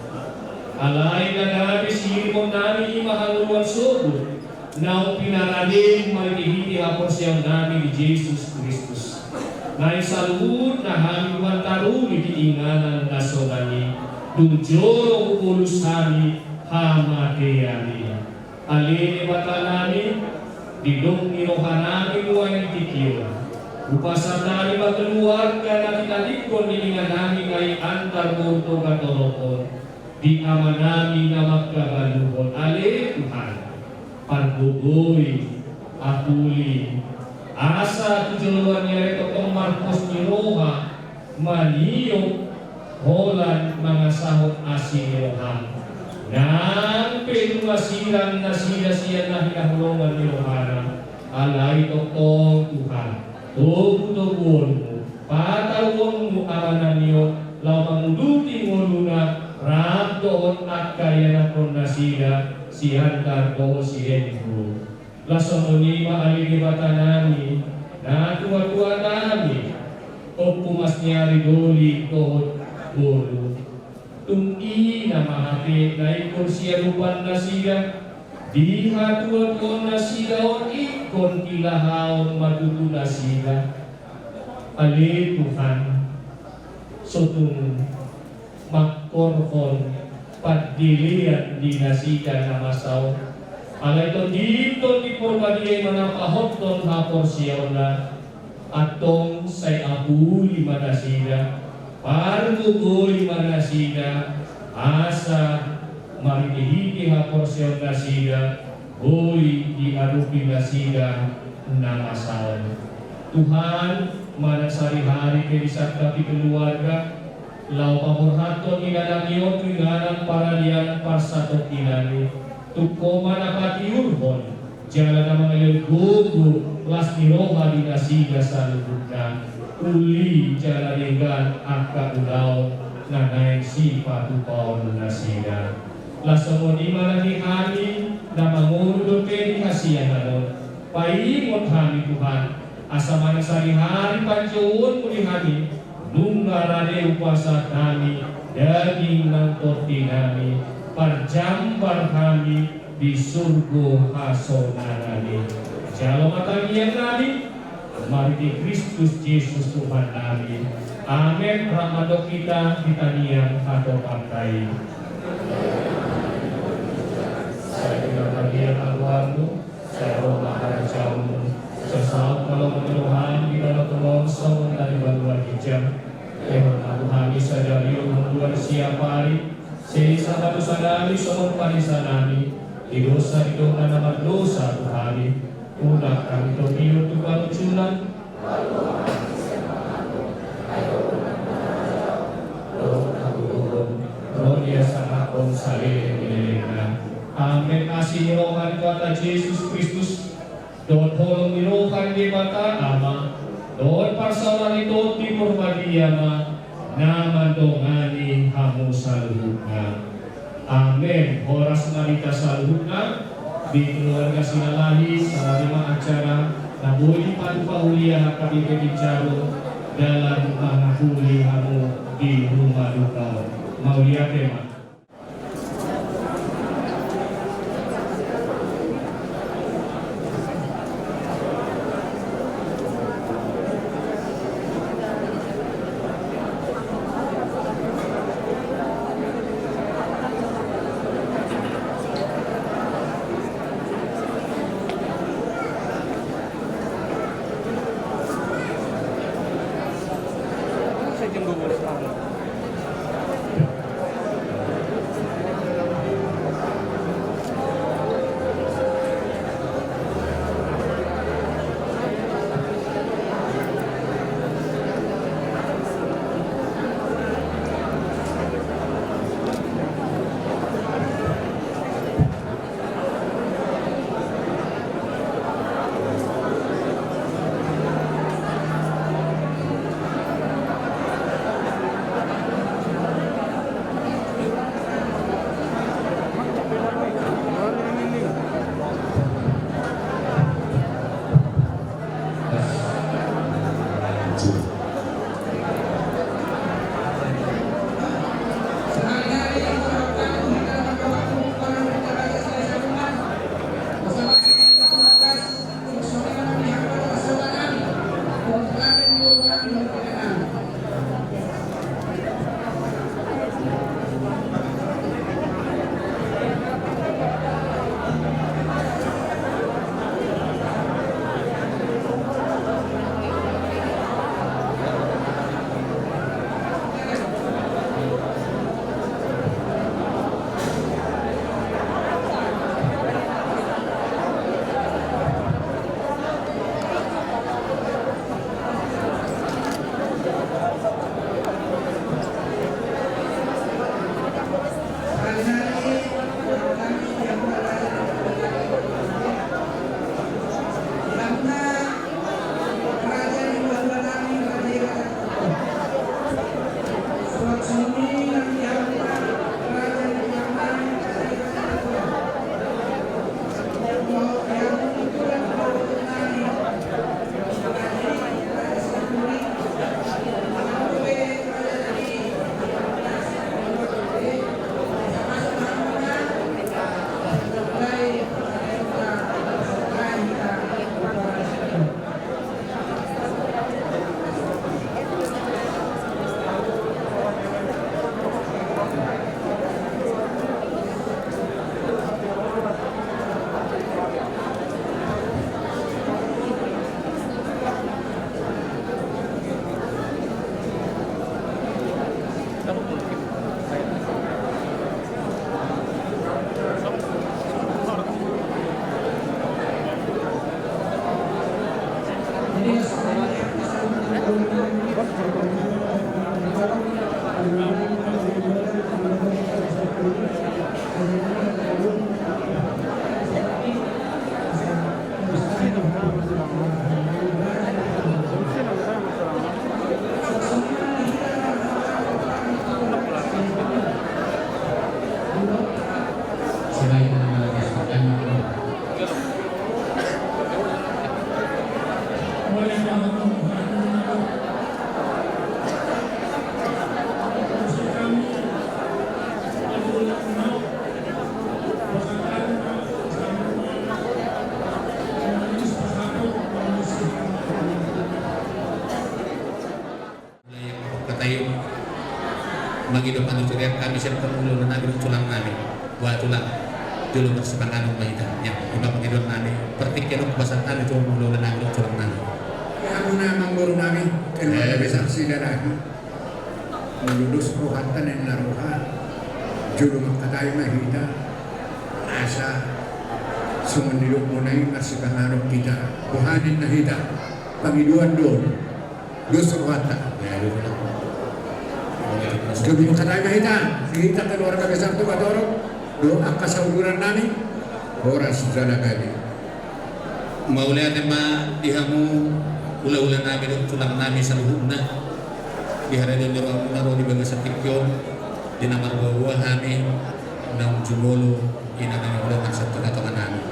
Alay nagade siripon nani imahanguluan sobo. Nao pinaranin malihiti hapon siya nani di Jesus Kristus. Nai saluhud na haliwan taruni diinganan nasogani dujoro ulusani hamateani alini batanani didong nirohanani muay tikiyo upasanani magkeluarga na tinalikon nilinganani ngay antar mundo katorokon di amanami na magkagaluhon ale Tuhan pagbugoy akuli asa tujuan niya ito kong Marcos ni Roha maniyong holan mga sahot asin ni Roha nang pinumasiran na siya na hinahulungan ni Roha alay totong Tuhan tubutugon mo patawon mo amanan niyo law manguduti mo luna ramdoon at kaya na kong nasila si Hantar ko si Henry Lasong ni maalibata nami na tuwa-tuwa nami o pumas niyari doli tohot bolo tungi na mahati na ikon siya lupan na siya di hatuwa-tuwa na siya o ikon kilahawon matutu na siya ali Tuhan sotong magkorkon pagdilian di nasiga na masaw alay to dito di pormadiyay manapahot ton hapor siyaw na atong say abuli manasida parguguli manasida asa maritihiti hapor siyaw nasida hoy di arupi nasida na masawan Tuhan manasari-hari kerisat kami keluarga lau pamurhaton inanangiyot inanang paralian parsatok inani tukoma na patiurhon jalan na mga gugu las ni Roha di nasiga sa lubukna uli jalan igan akka ulaw na naik si patupaw na nasiga lasamo di manahihani na mangulod ke di hasiya na nun paingot hani Tuhan asa manasari-hari panjawon muli hani nungarane upasa kami daging ng torti nami parjambar kami di surgo hasona nami jalo matanggian nami mari di Kristus Yesus Tuhan nami amin rahmat kita niyang atau partai saya tidak bagian aluanmu saya roh maharajamu sesaat kalau meneluhan di dalam telonsong dari bantuan hijab Ehon Tuhan saja yuk membuat siapa hari Sisa batu sadari somong parisanami Hidup dosa idong na naman dosa Tuhari, unak kami itong iyo tukang tsunan, Gloria sa akong sarili na. Amen. Asinirohan ka ta Jesus Kristus, doon holong nirohan di mata ama, doon parsalan ito di Maria ma, naman dongani hamu sa luhut na. Amen. Oras marita sa luhut na, di keluarga sinalahi sa lima acara, na boleh padupahuliah kami kebicara dalam menghuli hamu di rumah duka. Mau lihat tema. Magido panutulian kami siya penulo na nagro tulang namin. Wa tulang dulu bersepangan mahita yang iba pangidon namin. Pertikyan ng kebasahan itu penulo na nagro tulang namin. Kaya muna ang guru namin, kaya besaksi darah. Melulus rohatan yang naruha, juru makatayo mahita, asa, Sumandilok mo na yung asikanarok kita. Kuhanin na hita. Pangiluan doon. Doon wata. Sabi mo katay mahita. Hita ka luar kami sa Tugadoro. Doon ang kasauduran namin. Oras sa lagay. Mauli at dihamu ula-ula namin at tulang namin sa luhod na. Diharan yung naro di baga sa tikyon. Dinamarwawa namin ng jumolo inanangulang sa tungatungan namin.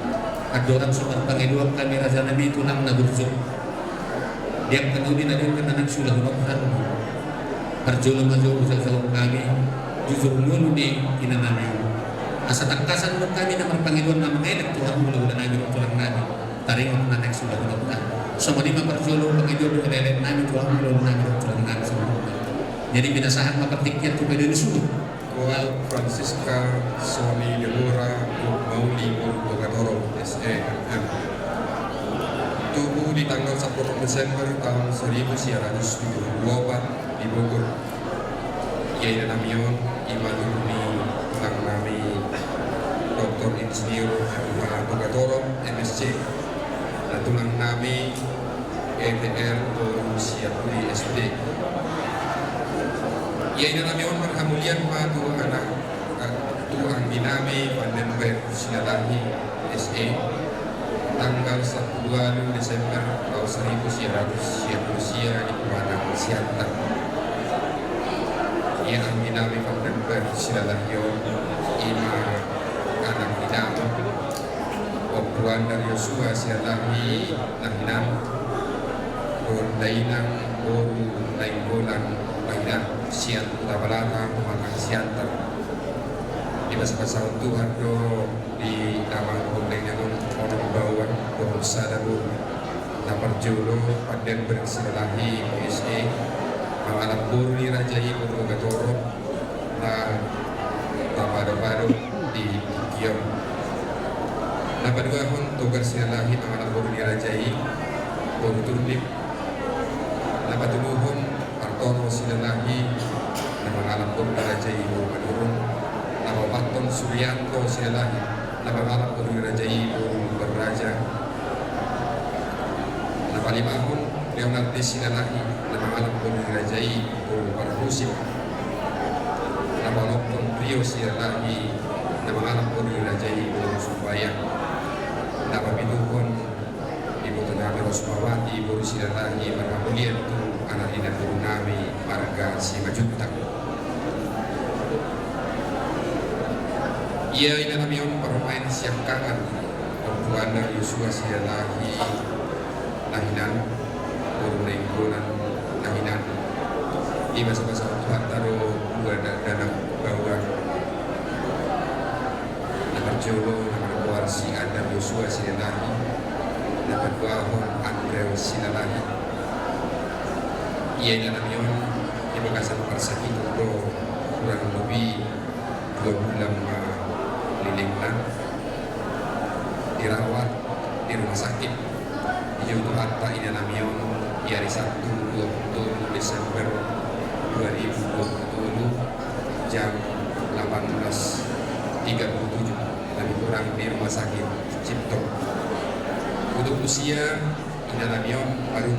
At doon sa Panginoon kami raja namin tulang nagursok. Diyak kanuli na din ka na nagsulang nokhan. Parjolo majo sa kami. Jujur mulu ni inanamin. Asa tangkasan mo kami na Panginoon na mga nagtuhan mula namin ang tulang namin. Taring na nagsulang nokhan. So mali maparjolo Panginoon yung lelet namin tuhan mula namin ang tulang namin sa mga. Jadi binasahan mapatikyan kung pwede nisulo. Kual Francisca Sony Delora Mauli Tugadoro SEM. Tubuh di tanggal 10 Desember tahun 1974 di Bogor. Ia namion Imanuni Tulang Nami Dr. Insinyur Tugadoro MSc dan Tulang Nami ETR Usia Puri SD. Ia namion marhamulian madu anak tuang dinami Vandenberg Sinalahi SE tanggal 1 Desember tahun 1900 di Padang Siantar. Ia dinami Vandenberg Sinalahi ima anak dinami Opuan dari Yosua Sinalahi lahinan Dainang Boru Nainggolan lahinan Sian Tabalata Makan Siantar di masa-masa Tuhan do di nama kondengnya orang bawah dosa daru napar jolo paden bersirahi PSE mengalap burni rajai Tugadoro na tapado-pado di Kiom napar dua pun tugas sirahi mengalap burni rajai Turunip napar duluhun Artono Sirahi na mengalap burni rajai Menurun nama Paton Suryanto Sirahi nama Arab Puri Rajai Berraja nama Limahun Leonardo Sirahi nama Arab Puri Rajai Berhusim nama Lokon Trio Sirahi nama Arab Puri Rajai Bersubaya nama Bidukon Ibu Tenami Rosmawati Ibu Sirahi Berhamulian itu anak Ina Turunami Marga Simajutak. Ia ina namion permain siap kangen perempuan dari Yosua Sirahi lahinan Purnainggolan lahinan di masa-masa Tuhan taro dua dana bawah nomor jolo nomor kuarsi ada Yosua Sirahi nomor kuahon Andrew Sirahi. Ia ina namion di Makassar Persaki Kudo kurang lebih 2 bulan lilingkan dirawat di rumah sakit di Jakarta ini namion di hari Sabtu 27 Desember 2020 jam 18.37 lebih kurang di rumah sakit Cipto. Untuk usia ini namion baru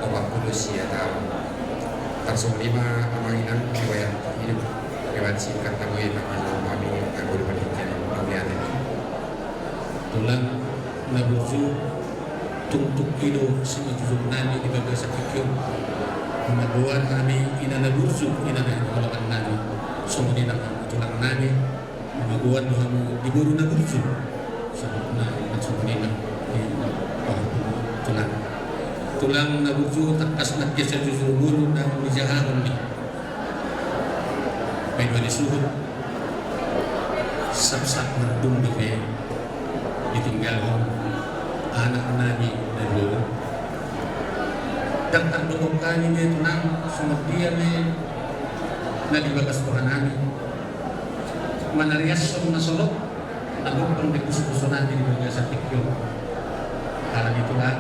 40 tahun. Tarsum 5 amanginan riwayat hidup lewat singkat tamuin kami akan berbandingkan kemuliaan ini. Tulang nabuju tungtuk kilo sama jujur nami di bagai sakikyo mengaduan kami ina nabuju ina nangolakan nami semua di tulang nami mengaduan dohamu di buru nabuju sebutna semua di tulang nabuju takas nakjasa jujur buru dan mijaharun ni Pwede disuhud sab-sab merdum di kaya ditinggal anak nabi dan dulu dan tak dukung kami dia tenang semua dia ni nadi bagas Tuhan nabi manarias na solok nagupang di kuso-kuso natin di bagas sa tikyo karena itulah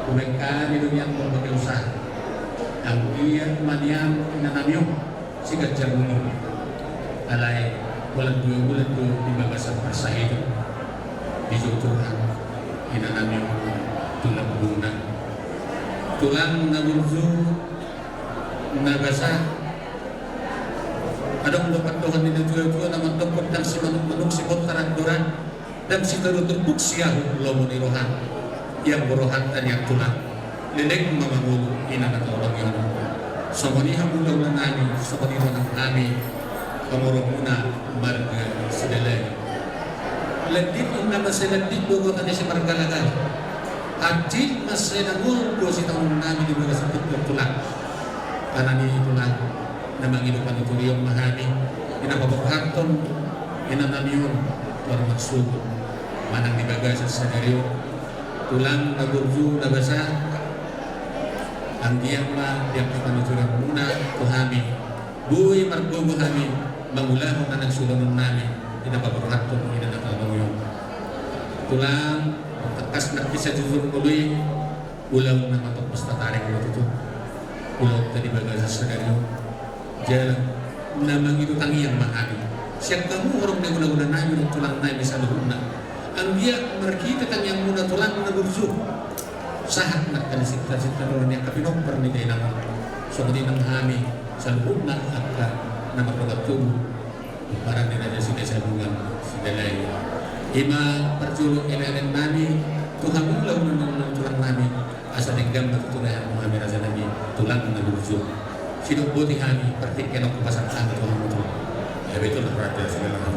kumeng kami dunia berbagai usaha ang dia maniam inanamyo sigat jagung alay bulan dua di bagasan persahidu Tuhan inanami tulang bunda tulang nagurju nagasa adong dapat Tuhan ini juga naman dapat dan si manuk si kontaran doran dan si terutubuk siahu lomo ni rohan yang berohan dan yang tulang lelek mamangulu inanat orang yang somoni hamulau nani somoni rohan kami pamoromuna marga sedalai ledit inna masaladit dogo tadi si margalagal adil masaladul do si tahun nami di bawah satu tulang karena ni tulang namang hidupan itu yang mahani ina papakarton ina namiun war maksud manang di bagasa scenario tulang nagurju nabasa ang diang ma diang kapanuturan muna kuhami buhay margogo kami mangulahong na nagsulanong namin ina papakarton ina nakalawang tulang takas na bisa jujur kuloy ulang na matapos na tarik mo ito ulang tadi bagasa scenario jalan namang itu tangi yang mahani siap kamu orang yang guna-guna namin ng tulang namin sa loob na ang dia markita kang yang muna tulang na bursu sahat na kanisita-sita ron yang kapinokper ni kayo naman so hindi nang hami sa loob na at na magpagat tubo para nila si kasalungan si dalay ima perjulong ilanin namin tuhamulaw na ng tulang namin asa ninggam matutunayan mo kami rasa namin tulang na bursu sinubuti kami partikin ako pasang-pasang Tuhan mo ya betul lah berarti segala hal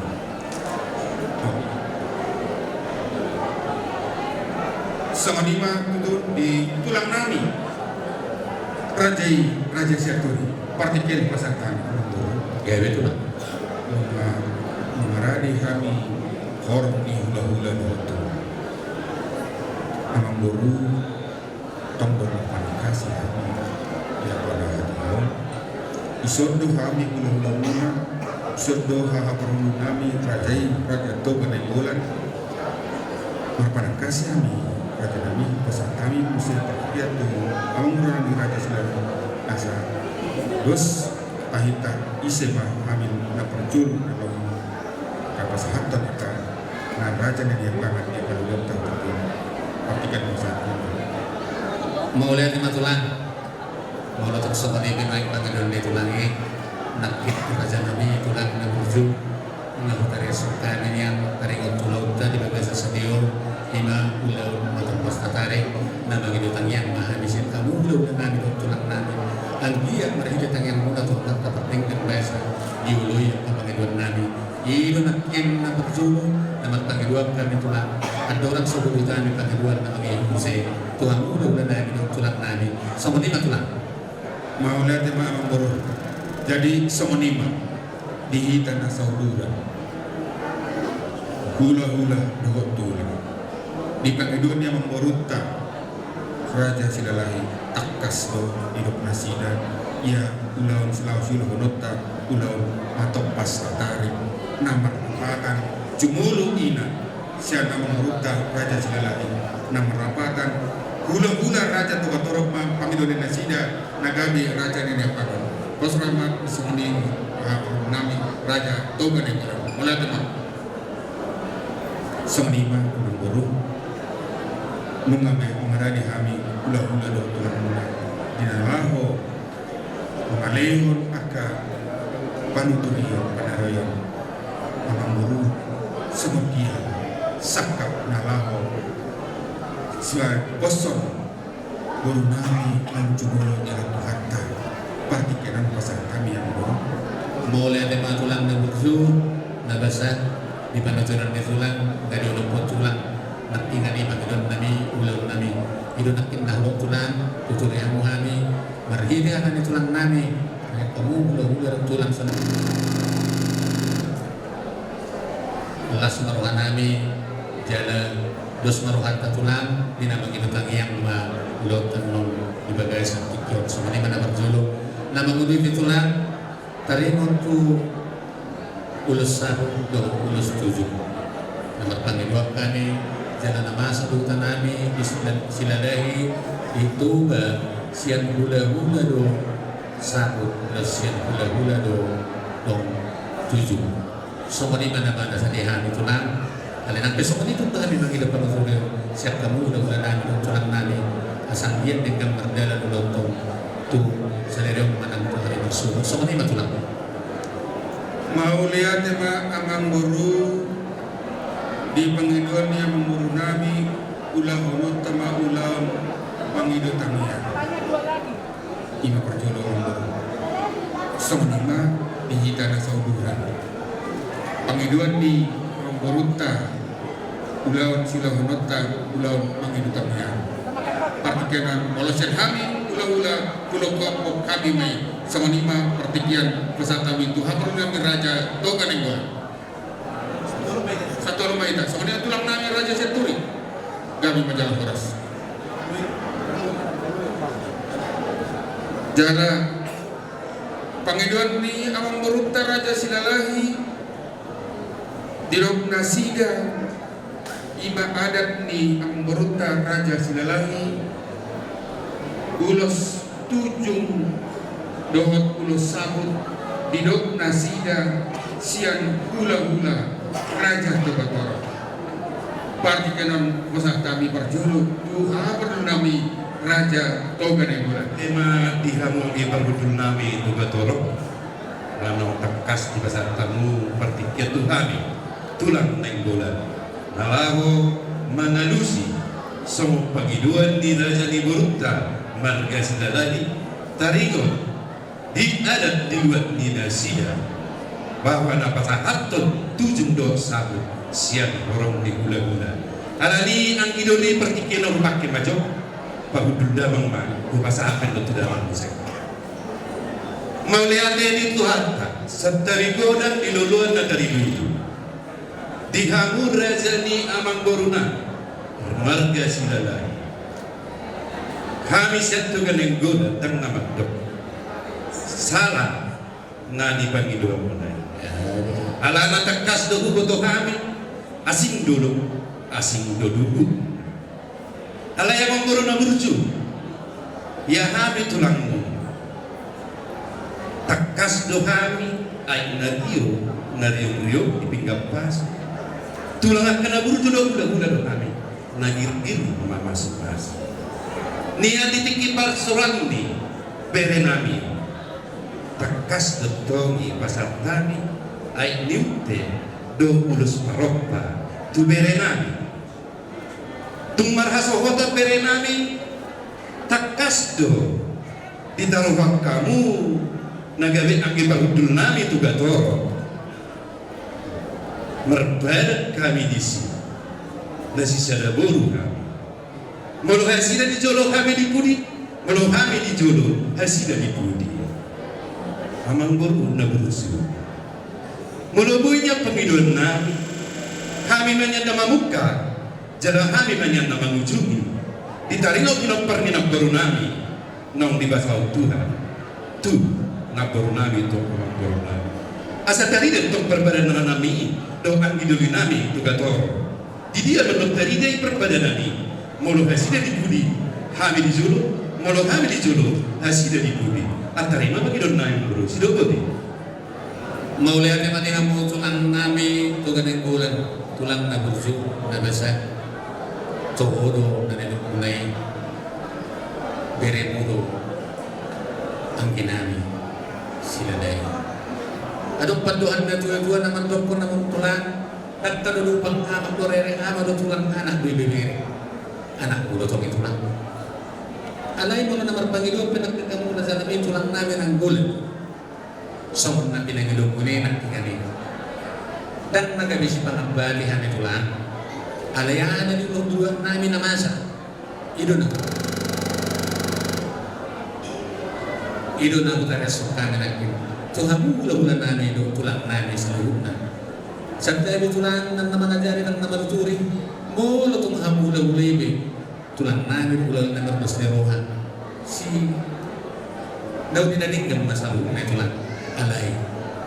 sama lima itu di tulang nami Raja Syaturi partikin pasang kami ya betul lah mengarani kami horong ni hula-hula itu namang buru tombol panikasi kami ya pada isondo kami hula-hula isondo hahaparunu kami raja toba na bulan marpanangkasi kami raja kami pasang kami musim perhatian tu amang di raja selalu asa dos pahita isema kami na perjul atau kapasahatan ika na raja na dia banget dia kalau tak betul partikan pasang mau lihat lima tulang mau letak seperti ini naik banget di tulangnya nakit raja nabi tulang na burju ngahutari sultan yang taringon tulau tadi bagasa sedio ima ulau matapos tatare na magidutang yang mahanisin kamu ulau na namin tulang namin ang dia marahidutang yang muna tulang kapating dan basa diuluy ang kapangiduan namin ilo nakin na burju na magpangiduan kami tulang ada orang sebutan kami pangiduan na magihusay tulang ulau na namin tulang namin sama lima tulang mau lihat memang baru jadi semenima di tanah saudara hula-hula dogot tulang di pangidun yang memborutta raja silalahi takas do hidup nasida ya ulaun sulawesi lohonotta ulaun matopas tarik namar rapatan jumulu ina siapa memborutta raja silalahi namar rapatan hula-hula raja togatorok pamidun nasida nagabi raja nenek pagon pos ramat suni nami raja toga nenek mulai teman sonima mengguru mengambil mengarani kami hula-hula do tulang mula dinalaho mengalehon aka panuturion panaroyon mengguru semukia sakap nalaho selain kosong guru nami mencubulo jalan hatta partikan pasal kami yang baru boleh ada tulang na burju na basa di panaturan ni tulang dari ulupot tulang nakingan ni pagidon nami ulau nami itu nakin nahlong tulang tutur yang muhami marhidi akan tulang nami kamu ulau tulang sana las maruhan nami jala dos maruhan tulang di nama kinutang yang ulau tanong di bagay sa tikyon so mani mana berjuluk nama ngudi tulang taringon tu ulus satu do ulus tujuh nomor pangiduap kami jalan nama satu tanami siladahi itu sian hula-hula do satu plus sian hula-hula do dong tujuh so di mana-mana sadihan itu lang Kalian besok itu kami menghidap pada surga. Siap kamu udah nami dan tulang nami. Asal dia dengan berdala lontong tu selera menang tu hari bersuruh. So ini matulang. Mau lihat ya Pak amang buru di pengiduan yang memburu nami ulang honot tama ulang pengidu tangnya. Ima perjodoh orang baru. Semenima dihita na sauduran. Pengiduan di Romborunta ulawan sila honota ulawan pengidu tangnya. Partikian molosen kami ula-ula kulok kami mai semenima partikian peserta itu hampir kami raja toga nenggola. Satu rumah itu, sebenarnya tulang nami raja Senturi. Kami majalah koras. Jana pangiduan ni amang berunta raja Silalahi di Rok Nasiga iba adat ni amang berunta raja Silalahi ulos tujung dohot ulos sabut di Rok Nasiga siang hula-hula raja Tobatoro. Partikenon masa kami berjuluk duha bernami Raja Toga Nenggolan. Tema dihamu di Barbudul Nami Toga Toro Rano tekas di pasar tamu partikiat tuhami tulang Nenggolan Nalaho mengalusi semua pagiduan di Raja Niburunta marga Silalahi Tarigo di adat di luar dinasida bahwa napasahaton tujung do sabu siang orang di gula-gula alani ang idoli partikian pakai macam pahudul damang man kupasa akan itu damang musik mau lihat ini Tuhan setarigo dan diluluan na dari dulu dihamur raja ni amang boruna marga Silalahi kami satu ganeng goda tang nama dok salah ngani pangiduan mulai alana tekas dohu boto kami asing dulu asing dulu ala yang mengguru na burju ya kami tulangmu tekas do kami ay nadio nariyo di pinggap pas tulang kena burju do udah do kami nagir-gir masuk-masuk niat ditikipar surang di berenami tekas dotongi pasar tani ay niute do ulus paropa tu berenami tung marhaso hota berenami takas do ditaruh kamu nagawi anggi bahudul nami tu gatoro merbadat kami di sini nasi sadaburu kami mulu hasida di jolo kami di pudi mulu kami di jolo hasida di pudi amang boru na berusu mulubunya pengiduan nami kami menyanda mamuka jalan kami menyanda mangujumi ditaringo kinok perninak baru nami nong dibasau Tuhan tu nak baru nami tu amang baru nami asa tadi untuk perbadan dengan nami doang iduli nami tu gatoro di dia menurut tadi dia perbadan nami mulu hasida di budi kami di jolo mulu kami di jolo hasida di budi antarima bagi don nami bro sido bodi mau lihat mati kamu tulang nami tulang Nenggolan tulang na burju na basa tohodo na nilunay beremudo ang kinami sila dahil adong paduhan na tuwa naman doon ko naman tulang nagtanulupang amak do rere ama do tulang anak bibibiri anak ko do tong itulang alay mo na naman Panginoon pinagkakamu na sa namin tulang namin ang gulat somon na pinangilong muli na tingani dan nagabisi pangabalihan ito lang alayaan na nilong dua namin na masa ido na utaresok kami nakin tuhamu hula-hula namin ito tulang namin sa loob na sagtabi tulang ng namanagari ng namanuturi mula itong hamula-hula ibe tulang namin ulang na nagmasnerohan si daw dinanig ng masalong na ito lang alay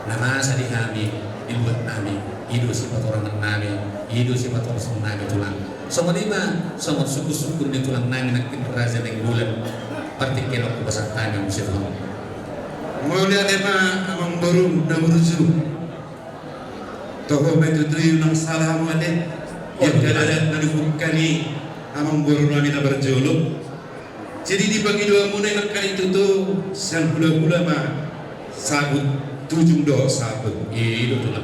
namasa di kami iluat namin ido si patorangan namin ido si patorasong namin tulang so malima so magsukul-sukul ni tulang namin nagkinraza ng bulan partikin ako basak tayo mo siya tulang mula lima amang baru na murusu toho may tutuyo ng salah mo ade yang dadadat nadufukani amang buru nami na berjuluk. Jadi dibagi dua munai nak itu tuh san pula mah sabut tujung doa sabut itu tuh lah.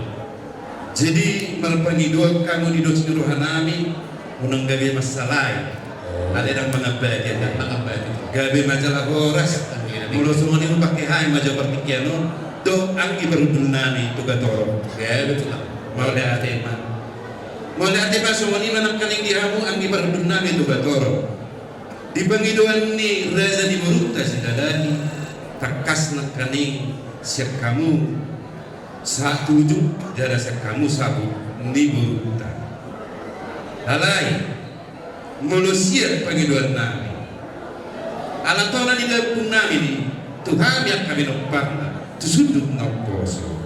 Jadi malpangi dua kamu di dos nuruhan nami unang gabi masalah. Ada yang mengabadi dan mengabadi. Gabi majalah horas. Mulo semua ni pakai hai majalah pertikian do angki berudul nami tu katoro. Gabi tu lah. Mau lihat tema. Mau lihat tema semua ni manam kaling diramu angki berudul nami tu katoro. Di pengiduan ni raja di Muruta sidadani takas nak kaning siap kamu satu tujuh jara siap kamu sabu di Muruta alai manusia pengiduan nami alam tona di kampung nami ni Tuhan yang kami nampak tu sudut namposo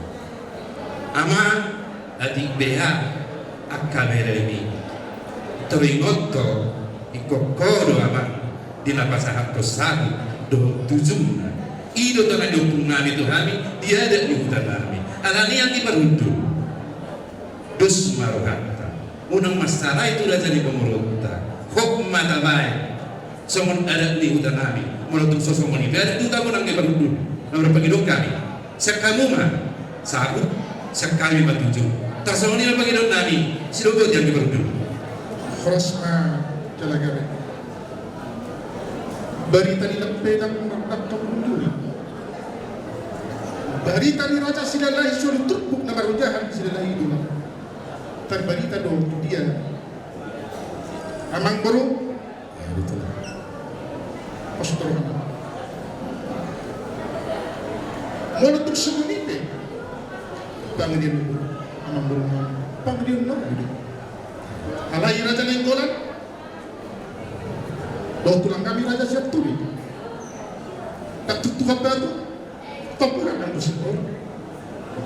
ama adik beha akaberemi teringoto ikokoro ama di lapasahan tosabu do tujungna ido tanah dopung nami Tuhami dia ada di hutan nami alani yang diperuntuk dos marohata unang masalah itu raja di pemerintah kok mata baik somon ada di hutan nami menutup sosomon itu ada itu kamu nang diperuntuk nomor pengiduk kami sekamu mah sabu sekali matuju tasomon ini pengiduk nami sidogot yang diperuntuk Frosma Jalagare Barita ni lepedang menangkap kemunduri Barita ni raja sidalahi suruh turbuk nama rujahan sidalahi dulu Tar barita do dia Amang baru ya betul Pasutorohana Molutuk semunipe Pangdian dulu Amang baru Pangdian dulu Alai raja lenggolan Loh tulang kami raja siap tuli tak tutup batu topuran dan bersyukur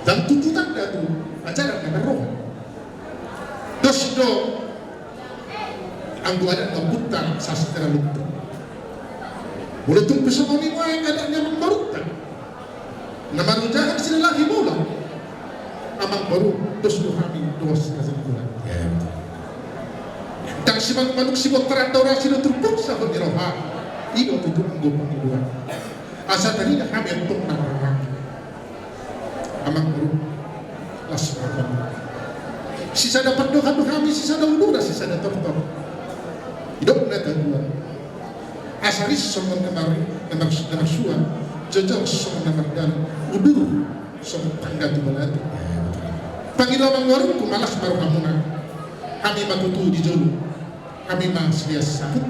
dan tuntutan datu ajaran dan roh dos do angguadan kebutan sastra lukta boleh tung pesomoni mo yang adanya membarutan nama rujahan sila lagi mula amang baru dos do kami dos kasih bulan dan sibang manuk sibot teratau sila terpaksa berdiroha ido tutup anggo panggiluan asa tadi dah kami untuk nama amang baru las sisa dapat doa kami sisa dah udura sisa dah tertor hidup neta dua asaris somon kemari namar suan jajang somon namar dan udur somon tangga tu balatu panggil amang baru ku malas baru hamuna kami matutu di jolu kami masih sakit.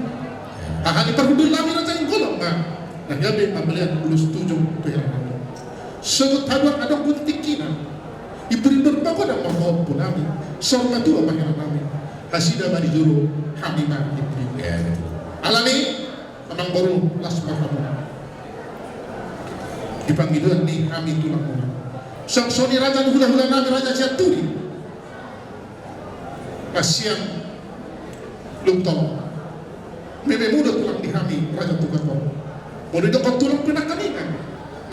Ahani perhudul lami raja ingkolong na. Nagabi pamilihan ulus tujuh pihak. Sebut haduan ada kuntikina. Iberi berbago dan mahal pun kami. Sama dua mahal kami. Hasida bari juru kami mah iberi. Alani amang baru lasmar kamu. Dipanggilan ni kami tulang mula. Sang soni raja hula-hula nami raja siap turi. Kasihan Luntong Meme muda tulang di kami Raja Tugatong Boleh dokon tulang pernah kami kan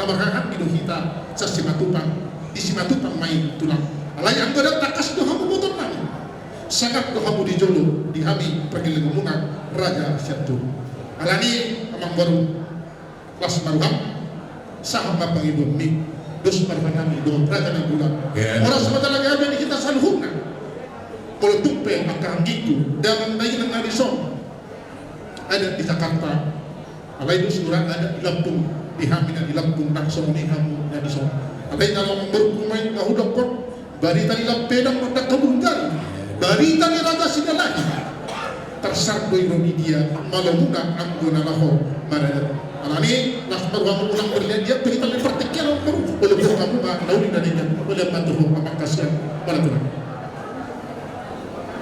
Nama kakak hidup kita Sa simatupang Di simatupang main tulang Alay ang godat takas do hamu motor nami Sangat do hamu di jolo Di kami pergi legumungan Raja Syatu Alani amang baru Las maruham Saham mapang ibu mi Dos maruhan kami do Raja ng bulan Orang sebentar lagi kami kita saluhungan kalau tumpe maka gitu dan bayi ng Arizona ada di Jakarta alay itu surang ada di Lampung di Hamin di Lampung tak somoni kamu di Arizona alay kalau berkumai kahudok kot barita di Lampedang matak kabunggal barita ni raja sidalahi tersardo media malamuna anggona laho marada alani nasbar wa ulang berlian dia berita ni pertikian baru boleh kamu ba lauli dadinya boleh bantu amakasian malatuna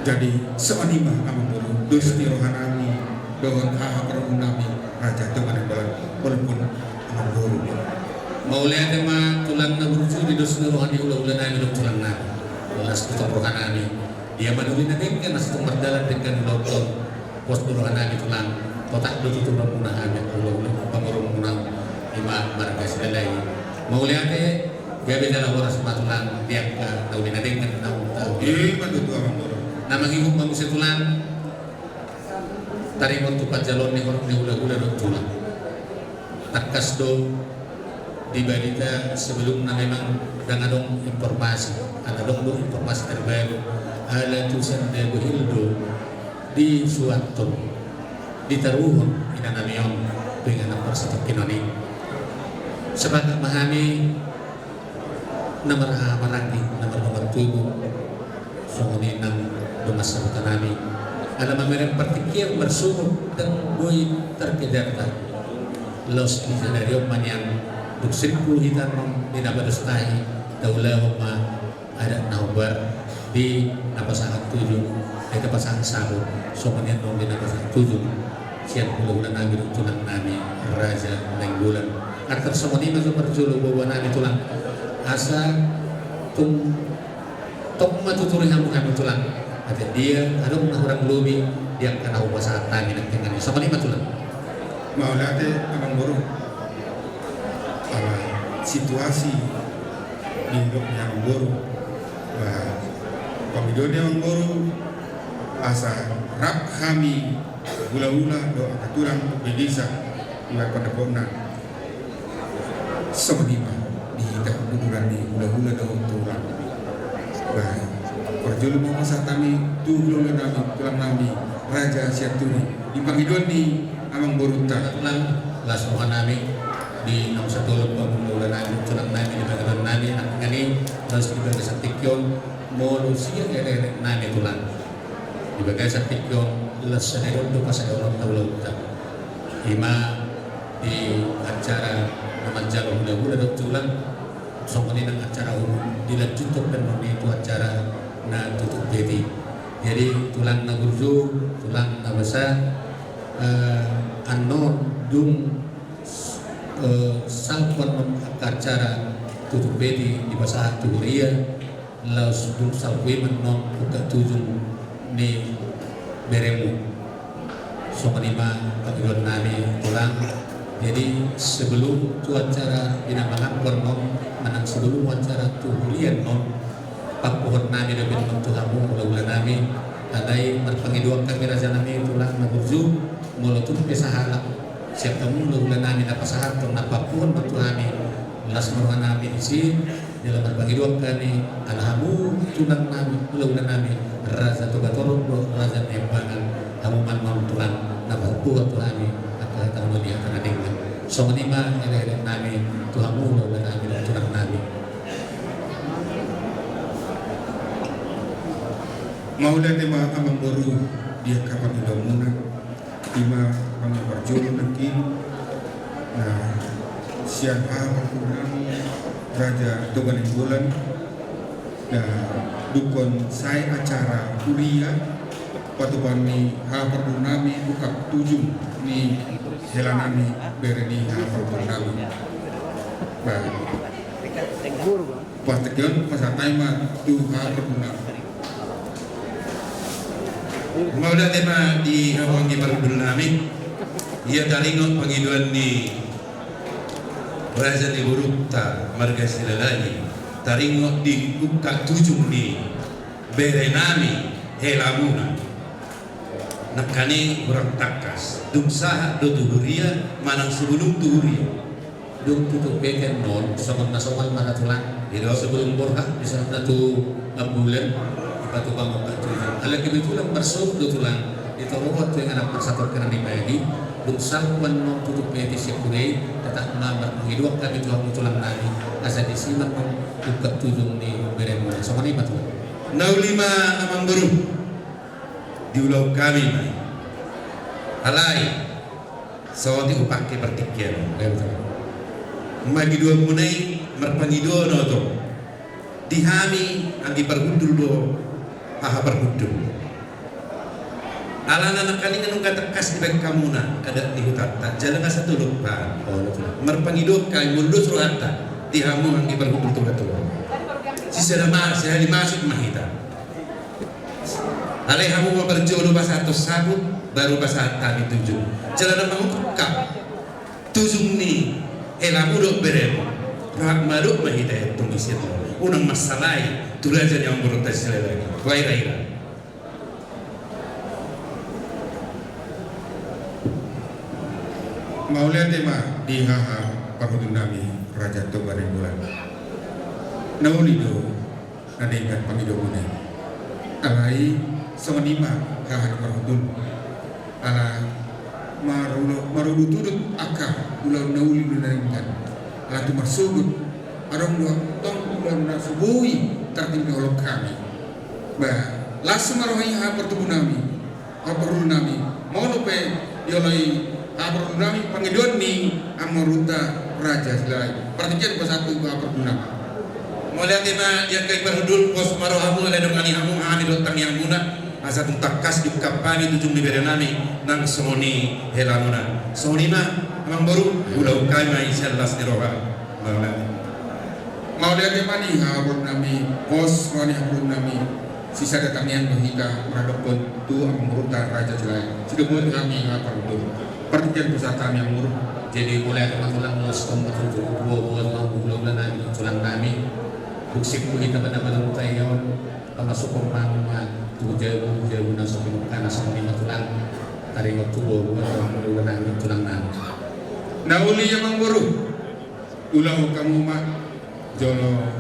jadi seonima amang baru dosti rohanami doon haha perunami raja dengan balan walaupun amang baru mau lihat tema tulang na berucu di dosti rohani ulah-ulah nami dok tulang nami ulas kutong rohanami dia maduli na din kan nasa itong mardalan din kan doktor pos rohanami tulang kotak do tutulang muna kami ulah-ulah pangurong muna ima marga sidalay mau lihat gabi dalam oras matulang dia tahu din na din kan tahu iya matutu amang baru Namang ihong manusia tulang tarimon tupat jalon ni orang ni hula-hula dok tulang. Takas do di balita sebelum na memang dangadong informasi, anadong do informasi terbaru ala tusan de buhildo di suatu di taruhon ina namion dengan nomor satu kinoni. Sebagai memahami nomor maragi nomor tubuh sungguh nang masa kami ada memerang pertikir bersumur dan boy terkedarkan los di dari oman yang duksipul hitam dinabadastai daulah oma ada naubar di napasangan 7 ada pasangan sabun somannya dong di napasangan 7 siang bulan nabi tulang nami raja neng bulan akan semua ini masuk berjulu bahwa nami tulang asa tung tok matuturi hamu kami tulang ada dia ada orang lobi yang kena ubah saat tani dan tinggal sama lima tulang mau lihat abang baru situasi di hidupnya abang baru pemidonnya abang baru asa rap kami gula-gula doa keturang bedisa mulai pada pona sama lima di hidup buduran di gula-gula doa turang perjulu mau masa kami dulu nami tulang nami raja siaturi di pangidon ni amang boruta tulang las mohon nami di nomor 1 bulan nami tulang nami di bagian nami ngani harus di bagian satikyon molusia ere nami tulang di bagian satikyon las sedero do pas orang tahu ima di acara namanjalo hula-hula do tulang songkoni nang acara umum dilanjutkan dan itu acara na tutup beti jadi tulang na gurju tulang na basa anor dung sangkon acara tutup beti di bahasa Turia laus dung salwe menon buka tujung ni beremu somanima pagidon nami tulang jadi sebelum tu acara binambangan kornom menang sebelum acara tuhurian non pohon nami dan bentuk kamu ulah nami adai berpengiduan kami raja nami tulang naburju molotun pesahala siap kamu ulah nami dapat sahat karena apapun bentuk kami las meruhan nami isi dalam berpengiduan kami alhamu tulang nami ulah nami raja tugatorok raja nembangan kamu man tulang nabah buat kami apa tahu dia akan dengan so menima ele nami tuhamu ulah nami dan tulang nami Maulah tema abang baru dia kapan udah muna lima kami berjulu nanti nah siapa perkunami raja Tuhan bulan nah dukun saya acara kuliah waktu kami perkunami buka 7 ni helanami bereni perkunami bah pastikan masa taima tu perkunami Maulah tema di awang ibaradul nami ia taringot pangiduan ni Raja di Burukta marga silalagi taringot di buka 7 ni berenami helamuna nakani orang takas dumsaha do tuhuria manang sebelum tuhuria dum tutup beken non sama nasional mana tulang sebelum borha bisa satu bulan batu bangun batu ala kebetulan bersuk do tulang itu robot yang anak satu kena dibagi dum sangkuan non tutup beti sekurei tetap nama menghidup kami tulang nani asa disimak buka 7 ni beremu sama ni batu naulima amang baru di ulau kami alai sawati upake pertikir magi dua munai merpangido noto dihami agi pergudul do aha pergudul alana nakali nganung katakas di bagi kamuna kada di hutan jalan satu lupa merpangido kai mundur suruhata dihamu agi pergudul tu betul sisa lama saya dimasuk mahita alai hamu berjodoh bahasa atas sabut baru bahasa tadi 7 jalan mengungkap 7 ni elamu dok beremu rak maruk mahita tumisir unang masalai tulajan yang berotas lagi waira Maulia tema di haha pagudun nami Raja Toba Rembulan. Naulido nadengkan pangidogune. Alai songanima haha pagudun. Ala marudu tudut akah ulau naulido nadengkan. Ala tu marsubut arong dua tong ulau nasubui tertimpi oleh kami. Langsung marohi ha pertubuh nami. Aperlu nami. Mau lupa yolai aperlu nami pangidon ni amoruta raja selai. Pertikian pas satu ke aperlu nami. Mulai tema yang kai berhudul pos marohamu oleh dongani hamu ani dotang yang guna. Asa tutakas di kapani tujung di beda nami nang soni helamuna. Soni mah amang baru ulau kai mai selas diroha. Mulai tema ni aperlu nami pos mani aperlu nami. Sisa datangnya berhingga meradokkan tu meruta raja jelai. Sudah buat kami apa itu? Pertikian pusat kami yang muruk. Jadi mulai teman-teman ngoskom buat bulan nami tulang nami. Buksik kita benar-benar tayon termasuk pemahaman tujuh nasabin karena semua tulang dari waktu buat bulan nami tulang nami. Nauli yang mengguru. Ulang kamu mak jolo.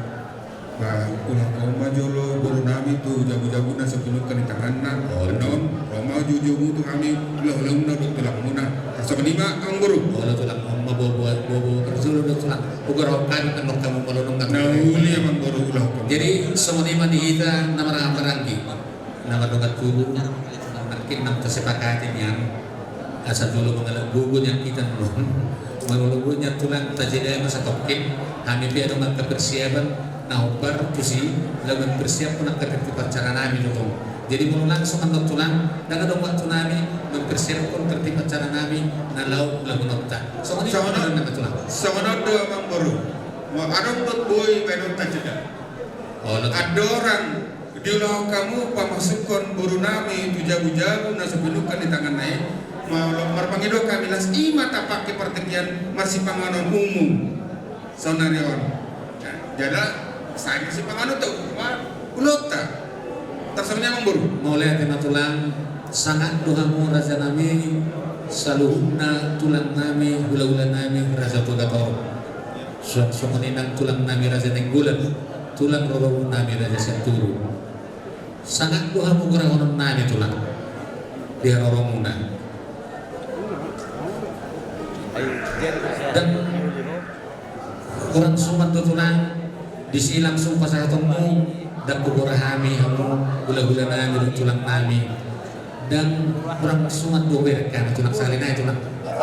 Ulang kamu majolo guru nami tu jago-jago na sepuluh kan tangan non Roma jujumu tu kami ulah-ulah na tulang muna asa lima ang guru wala tulang bobo persulo tulang ugar hokan kan kamu malunong kan nauli ang guru ulah kamu jadi semua iman dihita nama rangi nama dongat guru mungkin nam kesepakatan yang asal dulu mengalah gugun yang kita belum menulunya tulang tajidai masa tokin kami pia dengan kepersiapan nah baru tu si lagu bersiap pun akan tertibat cara nami dulu. Jadi mula langsung kan tulang dan ada waktu nami mempersiap pun tertibat cara nami nalau lagu nota. Sama nak tulang. Sama nak dua mang baru. Mau adong dot boy penon tajeda. Ada orang di ulah kamu pamasukkan baru nami tu jago-jago nasubilukan di tangan naik. Mau marpangido kami las ima tak pakai pertikian masih panganon umum. Sonarion. Jadi saya masih pangano tu, ulok tak, terserahnya memburu. Mulai tema tulang sangat doamu raja nami, saluhna tulang nami, gula-gula nami raja tugator. Sumaninang tulang nami raja nenggulan, tulang roro nami raja senturu. Sangat doamu kurang nami tulang, dia roro muna. Dan kurang sumat tulang. Disi langsung pas saya temu dan kuburahami hamu gula-gula nami dan tulang nami dan kurang sumat dober karena tulang salina itu lah.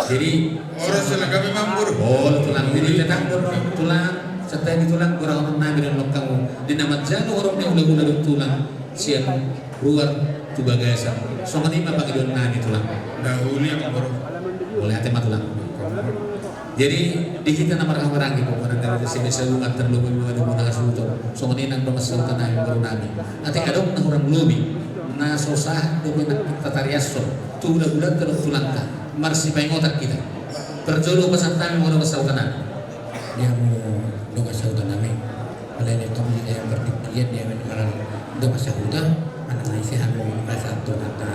Jadi orang sila kami mamur. Oh tulang jadi tetap tulang setelah di tulang kurang nami dan kamu di nama jalo orang yang gula-gula dan tulang siap keluar tu bagasan. Soalnya ini apa kedua nami tulang. Dahulu yang baru. Boleh hati tulang. Jadi di kita nama orang gitu pada dari sini selungan terlalu ada mana asuto so nang dong asuto na yung nami ati adong na orang lubi na sosah dobe na tatariaso tu bulan terus tulang ka marsi pengotak kita terjolo pasan kami mo asuto na dia mo dong asuto nami alay ni kami yang berdikian dia men orang dong asuto anak naisi hamu asuto kata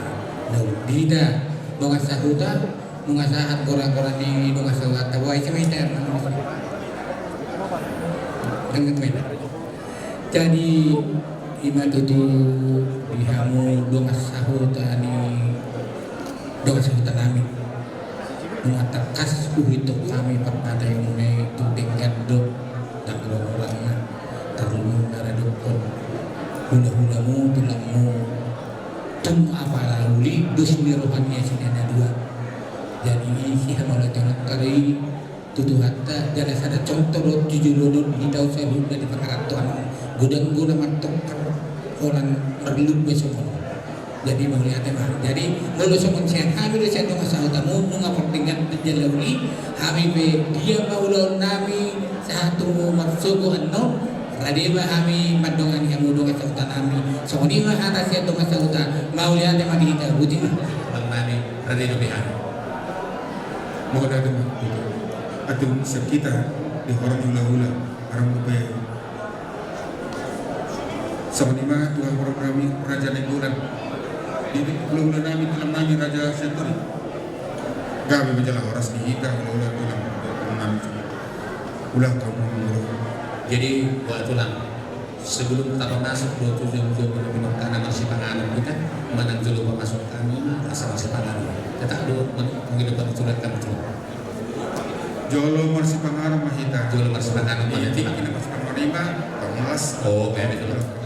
bida dong asuto mengasahat orang-orang di rumah sahabat tawai semeter dengan meter. Jadi ima tu dihamu dong sahut ani dong sahut kami mengatakas kuhitung kami perpada yang mulai tu dengan dok tak orang terlalu darah dokon hula-hulamu tulangmu tum apa lauli dus mirohannya sini ada dua. Jadi isi hamalah jangan kali tuduh hatta jadi ada contoh lo tujuh lodon hidau selalu dari pengaratuan gudang mantok orang berluk besok. Jadi melihat mah. Jadi kalau semua siang kami ada satu masalah tamu mengapa dengan terjalui kami dia mau nami satu maksudu anno Radiba kami madongan yang mudong sa utan kami. So di mah atas ya dong sa utan mau lihat yang kita buti mah. Bang nami radiba bihan. Mau ada itu. Aduh sekitar di orang hula-hula orang upaya. Sama di mah Tuhan orang kami raja Nenggulan. Di hula-hula nami dalam nami raja Senturi. Gabi menjelang horas dihita ulah kamu Jadi buat tulang sebelum kita masuk 27 minum karena masih panganan kita menang dulu masuk kami rasa masih panganan tetap dulu menghidupkan surat kami dulu Jolo masih panganan mahita Jolo masih panganan mahita kita masuk panganan Thomas oh kayak betul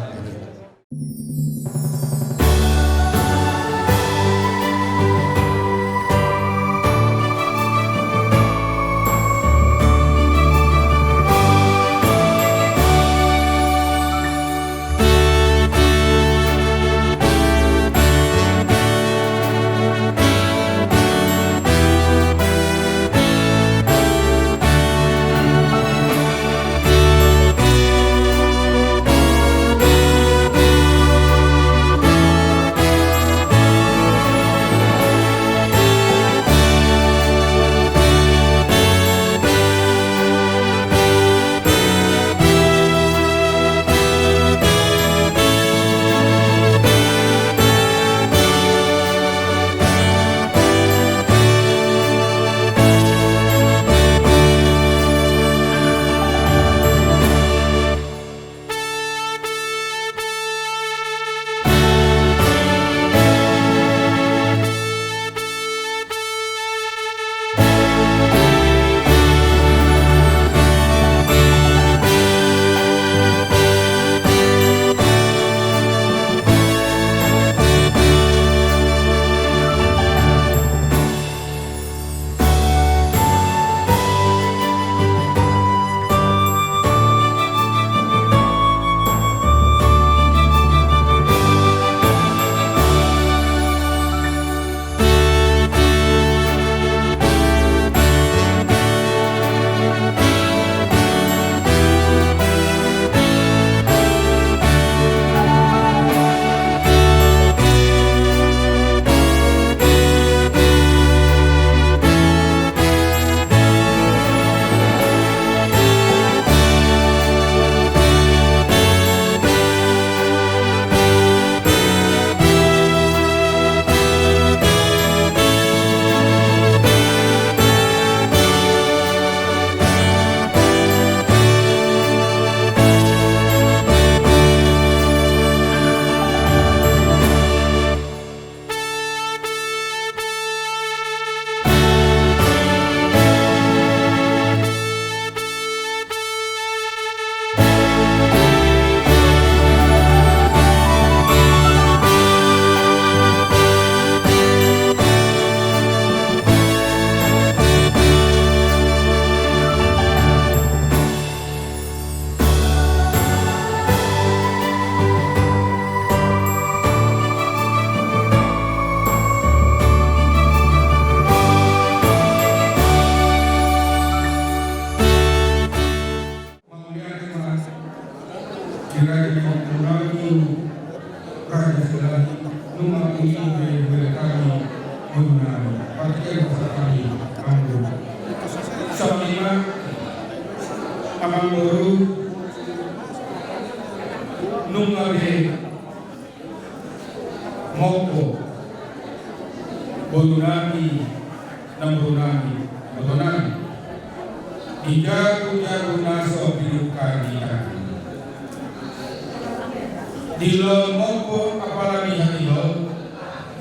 Dilo mopo apalagi hadilo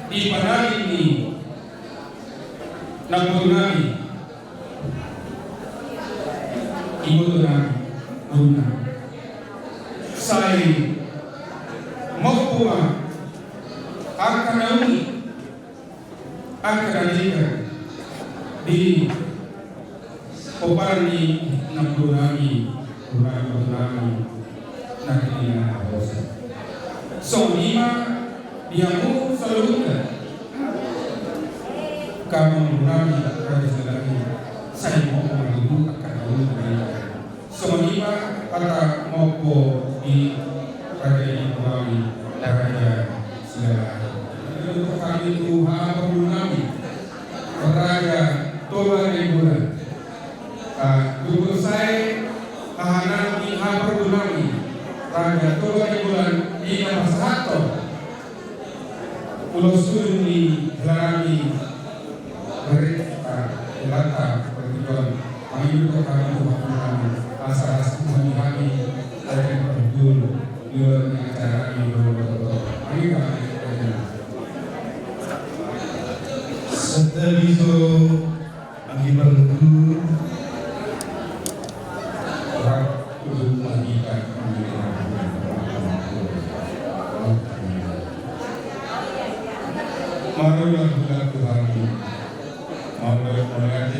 di panari ini nagpunami ibu tunami guna saya mopo akan nauni akan di Oparni nagpunami nakikina rosa. So lima diamu seluruhnya kamu mengurangi tradisi lagi saya mau menunggu akan mengurangi so lima kata mopo di tradisi mengurangi raja segala untuk kami Tuhan mengurangi raja Tuhan yang bulan dulu saya anak Tuhan mengurangi raja Tuhan yang bulan di Masahato Pulau Suni Larami Elata perjuangan kami juga kami kami asas kami dari berjul di acara ini kami setelah itu kami berjul untuk mengikat kami Marulah bulan Tuhan Marulah mulai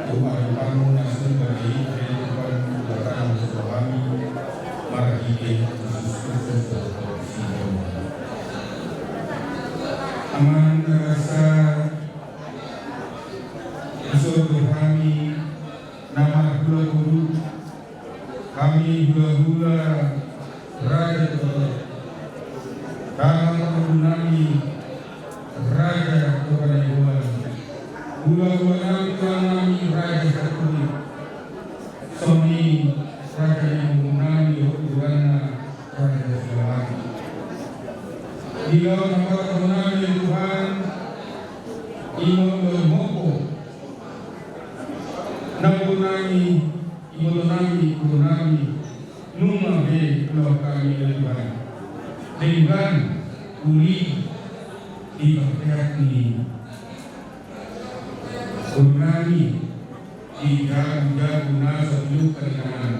Tuhan kamu nasun bagi kehidupan belakang kami Mari aman rasa Usul kami Nama hula-hulu Kami hula-hula Raja Kami mengenali Raja kepada Tuhan. Hula-hula kami Raja Katuli. Suami Raja yang mengenali Tuhan Raja Selama. Bila nama mengenali Tuhan, Imo Moko. Namunani, Imo Nami, Numa Be Pulau kami Tuhan. Dengan uli diperhati Gurnani tidak guna sebelum perikanan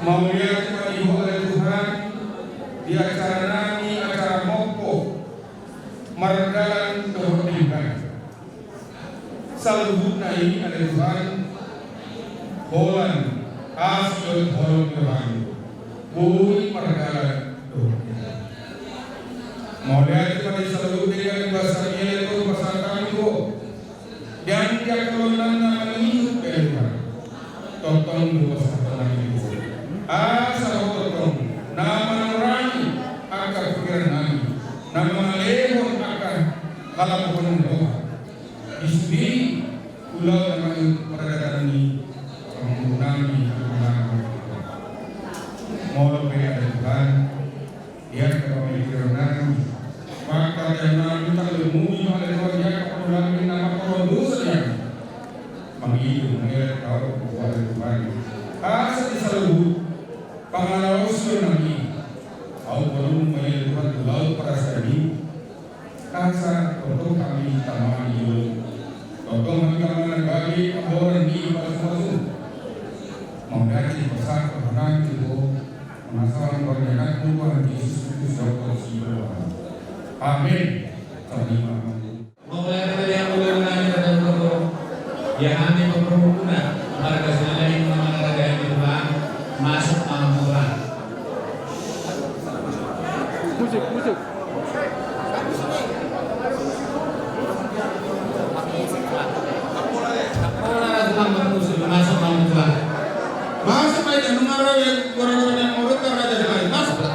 mau lihat ibu oleh Tuhan di acara nami acara moko margalan kemerdekaan saluhutna ini ada Tuhan Holland asal Holland Tuhan bui margalan mau lihat kepada seluruh dengan bahasa dia itu bahasa kami itu dan dia kalau nana mengikut kehidupan totong bahasa kami itu asal totong nama nurani akan pikiran kami nama lehon akan kalau penuh doa istri pulau dengan peradaban ini mengunami mau lebih ada Tuhan dia kalau pikiran maka jangan minta ilmu oleh Tuhan yang kemudian nama produsernya menghidup mengira kau kepada Tuhan asal diselalu pengalaus nanti kau belum mengira Tuhan laut perasaan asa untuk kami tamani dulu untuk kami kami bagi orang di masuk mau dari besar kebenaran itu masalah kebanyakan Tuhan Yesus Kristus Tuhan Amin. Mulai dari yang mulai dan berdoa, yang nanti berguna pada kesalahan mana ada di Tuhan masuk Al-Quran. Musik. Masuk Al-Quran. Masuk aja nomor yang orang-orang yang mau dengar aja dengan masuk.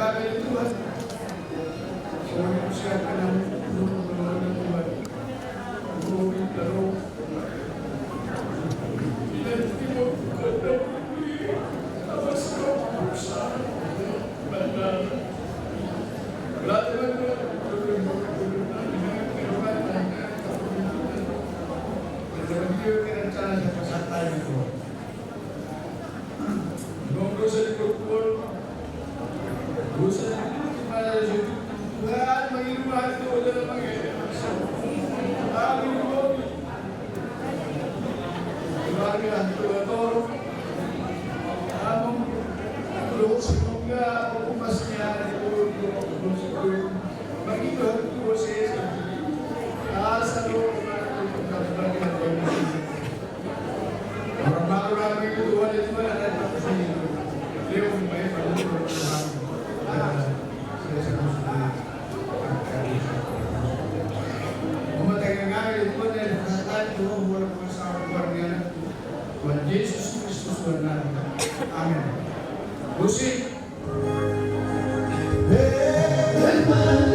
kami ni Tuhan. Semua persiapkan yang belum Tuhan. Bumi teruk. Bila timur kedap, awas kau berusaha. Benar. Belakang dia kena cara siapa santai itu. Dosa dikubur, dosa pada situ. Tuhan mengirim hati oleh panggil. Kami dikubur. Keluarga Tuhan. Kamu belum semoga hukumasnya itu bagi Tuhan itu saya asal orang baru kami itu Tuhan itu ada di sini. Dia membaik pada Tuhan. Saya sangat mematakan kami itu pada kesatuan Tuhan buat masalah keluarga Tuhan Yesus Kristus benar. Amin. Musik. We'll be right back.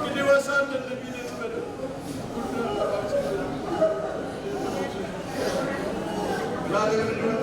kedewasaan dan lebihnya kepada Lalu kita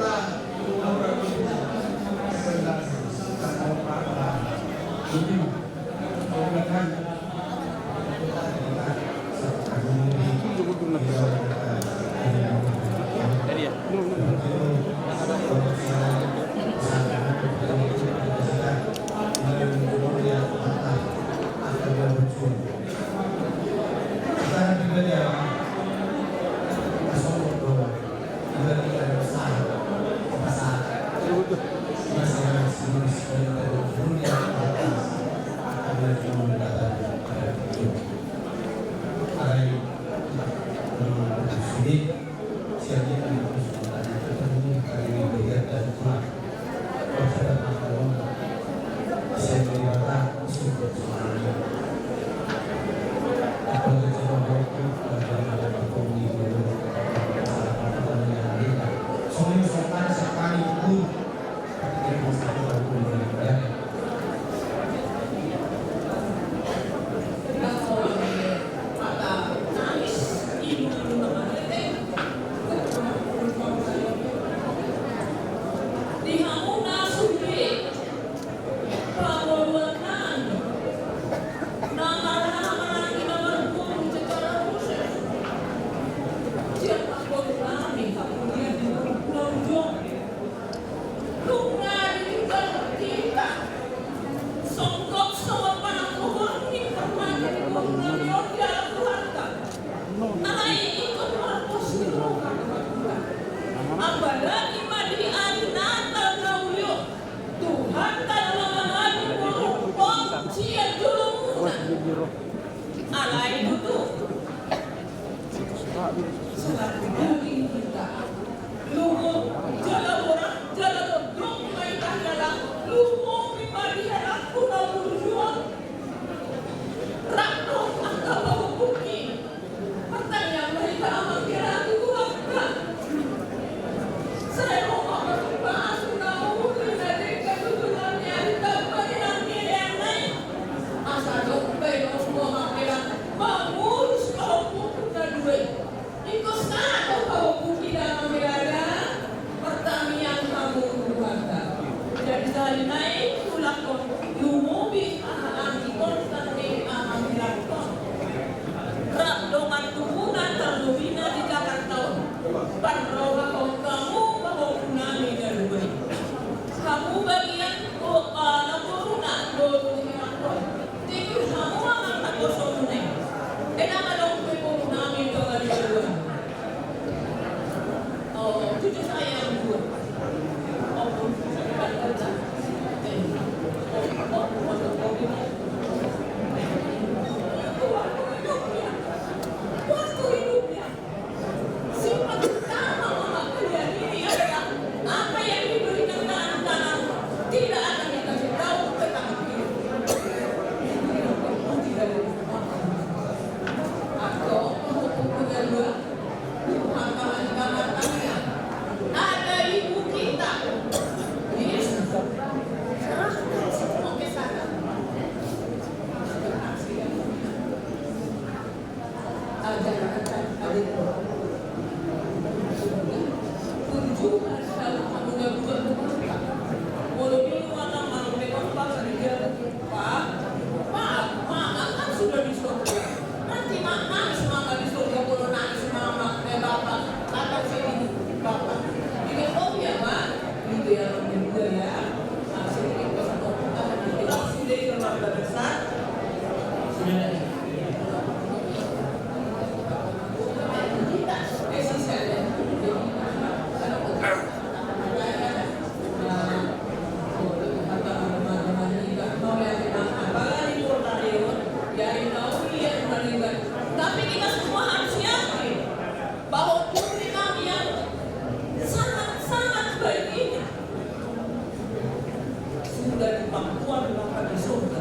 sudah di pangkuan bahkan di surga.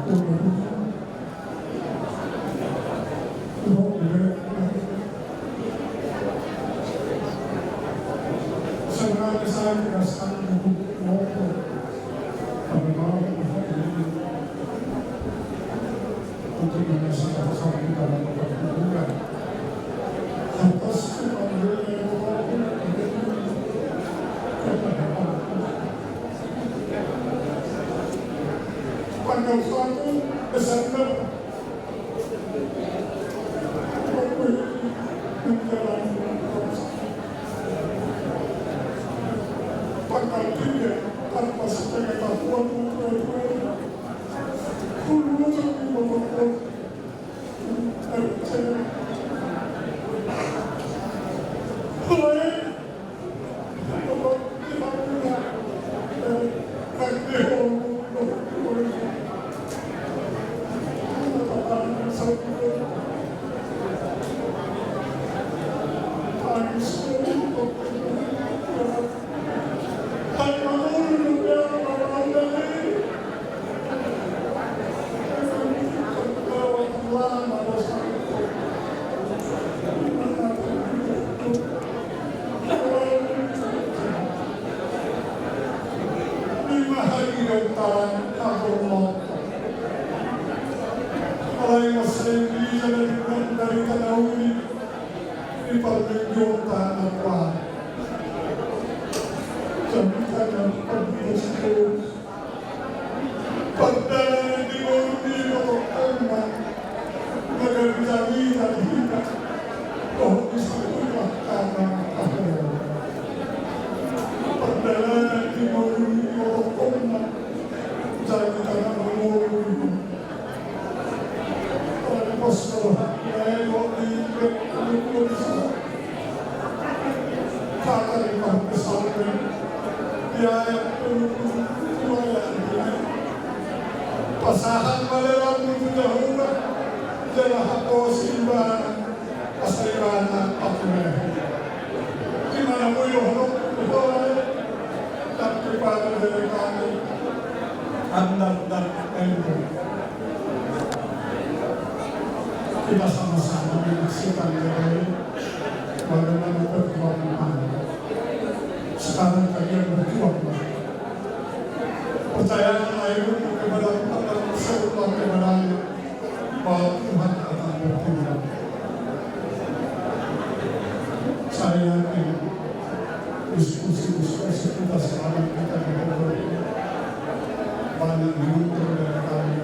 untuk menyaksikan bersama kita dalam perhubungan atas kepanggilan tanggal 1 Desember tanggal 3 tanpa sepengetahuan pasahan malalang dahulu jalan hako simba asirana apne di mana mo yung tapi pada dari kami andal dan endo kita sama-sama menyaksikan dari bagaimana perjuangan sekarang kalian berjuang percayaan ayo kepada Allah sebuah kebenaran bahwa Tuhan akan bertindak. Saya yakin diskusi kita sekarang kita diberi banyak diukur dari kami.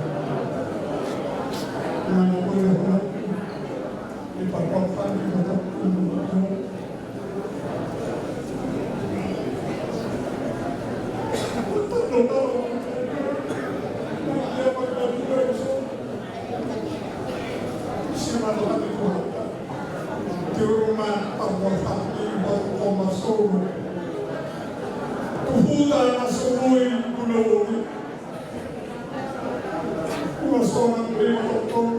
Dengan boleh diperkuatkan di kota di rumah pembuatan ibu koma solo tuhulan masukui gunung kumasonan prima doktor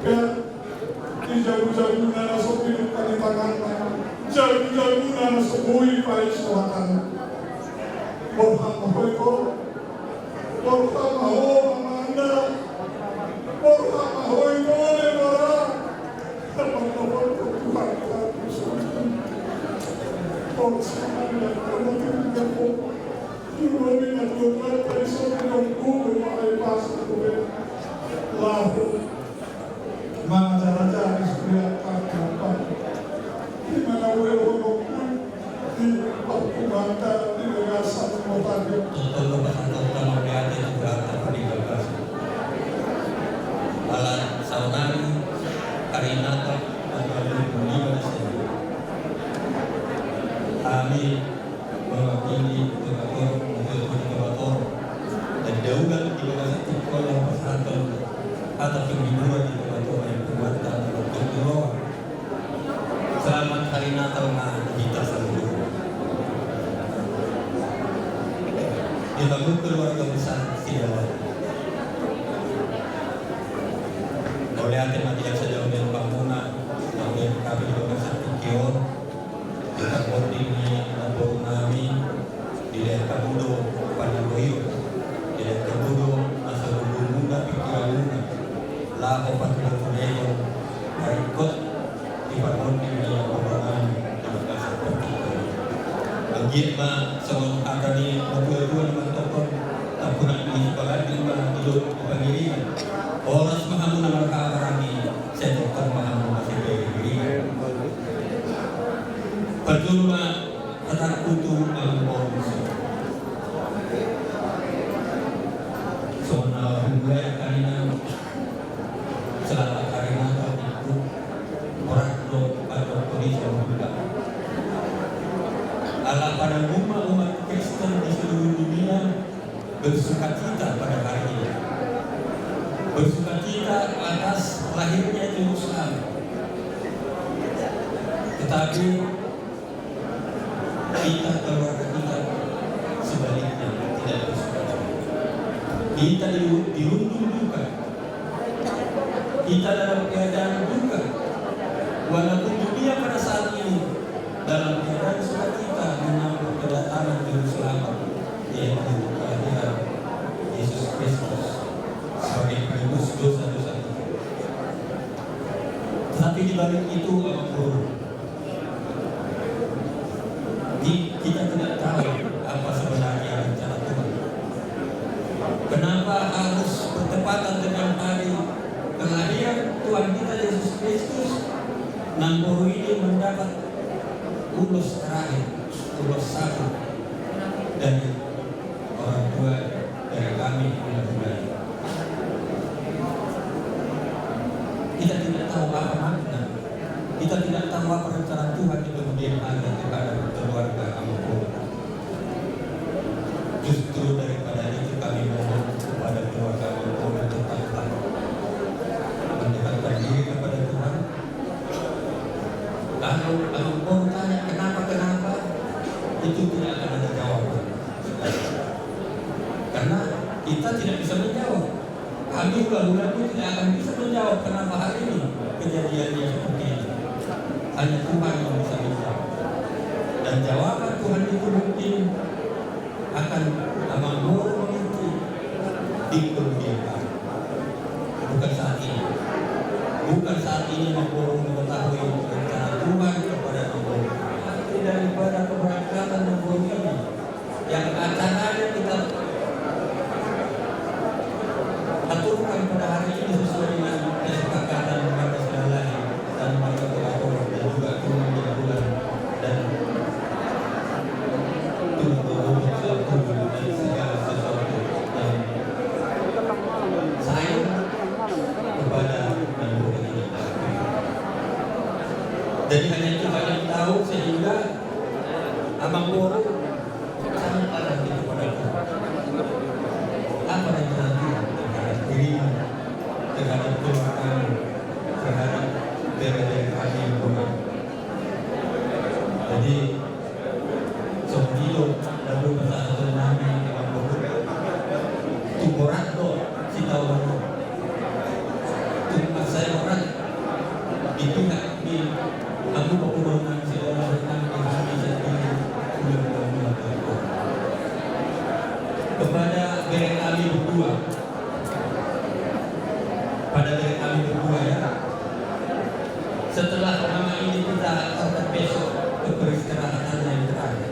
dan di jauh-jauh nana sopir kanitangan jauh-jauh nana sopui pai suatan borham mahoiko borham maho mamanda borham mahoiko lebara kami mewakili Dekorator dan daulat di bawah sekolah pesantren atau penghiburan di Dekorator yang berbuatan untuk membawa selamat hari Natal kita seluruh. Dibangun keluarga besar Sidalan oleh hati mati yang sedang bangunan yang kami juga Kior kita bordingi atau nami di daerah Kabudo pada Boyo di daerah Kabudo asal laho patuloy kuleyo karikot ipangon niya pagkakan ng kasal pagkakali. Ang gitma sa mga kakani magdua-dua naman tokon tapunan ini palagi mga ilog pangilihan. Oras mahamon na makakarami sa doktor mahamon na sibiri. Pagdulma katakuto ang bonus. So na humulay kanina selamat hari Natal itu orang lo atau polis yang muda. Allah pada umat Kristen di seluruh dunia bersukacita pada hari ini. Bersukacita atas lahirnya Yerusalem. Tetapi kita keluarga kita sebaliknya tidak bersukacita. Kita dirundung duka. Kita dalam keadaan duka. Walaupun dunia pada saat ini dalam keadaan sukacita menyambut kedatangan Yerusalem, yaitu kehadiran Yesus Kristus sebagai penebus dosa-dosa kita. Tetapi di balik itu kita tidak tahu apa sebenarnya rencana Tuhan. Kenapa harus bertepatan dengan hari kelahiran Tuhan kita Yesus Kristus? Nangkuru ini mendapat ulus terakhir, ulus satu dari orang tua dari kami bulan-bulan. Kita tidak tahu apa makna, kita tidak tahu apa rencana Tuhan di kemudian hari kepada keluarga Amangkuru. Justru daripada itu kami mohon kepada keluarga Amangkuru tetaplah mendekatkan diri kepada Tuhan. Kalau Amangkuru tanya kenapa, itu tidak akan ada jawaban. Karena kita tidak bisa menjawab. Kami ulang-ulang itu tidak akan bisa menjawab kenapa hari ini kejadiannya seperti ini. Hanya Tuhan yang bisa menjawab. Dan jawaban Tuhan itu mungkin akan Amangkuru mengerti di kemudian hari. Bukan saat ini. Bukan saat ini Amangkuru mengetahui rencana Tuhan kepada Amangkuru. Tapi daripada keberangkatan Amangkuru ini yang acaranya kita aturkan pada hari ini sesuai dengan kesepakatan umat Islam dan umat Katolik dan juga Tuhan di bulan dan Tuhan dan segala sesuatu dan sayang kepada Amangkuru ini. Jadi hanya Tuhan yang tahu sehingga Amangkuru sangat pada kepada Tuhan. Apa yang terjadi terhadap dirimu, terhadap Tuhan, terhadap berdiri kami yang Tuhan. Jadi sebelum lalu bahasa tsunami Amangkuru tumorato si tahu tuh saya orang di pihak di aku pegunungan si orang tentang Indonesia ini kepada derek kami berdua, pada derek kami berdua ya. Setelah nama ini kita akan besok ke peristirahatan yang terakhir.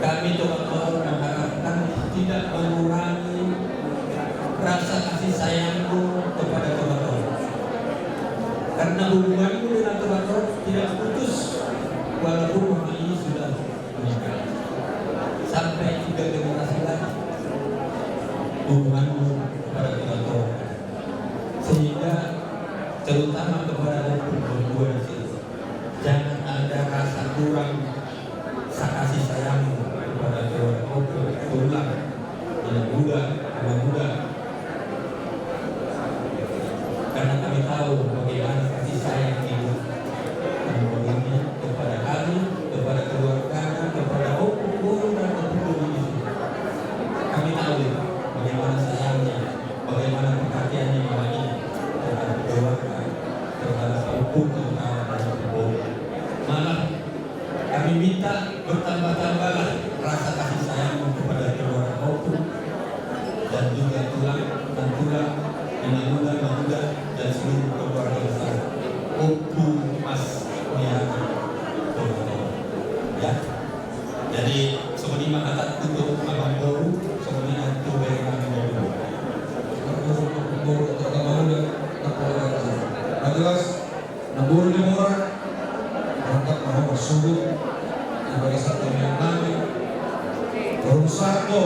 Kami Tuhan mengharapkan tidak mengurangi rasa kasih sayangku kepada Tuhan. Karena hubunganku dengan Tuhan tidak putus walaupun mama ini sudah menikah. Sampai 3 generasi lagi hubunganmu kepada Tuhan. Sehingga terutama kepada berdua di sini, jangan ada rasa kurang kasih sayangmu kepada Tuhan. Ulang yang muda, anak muda. Karena kami tahu bagaimana kasih sayang itu memberinya kepada kami, kepada keluarganya, kepada guru dan guru ini. Kami tahu bagaimana sayangnya, bagaimana perhatiannya ini terhadap keluarga, terhadap hukum, terhadap sebenarnya atat tutup abang baru sebenarnya itu baik kami baru. Nambur terutama udah terpolong aja. Jelas nambur 5 orang berangkat mau bersungguh sebagai satu yang kami berusaha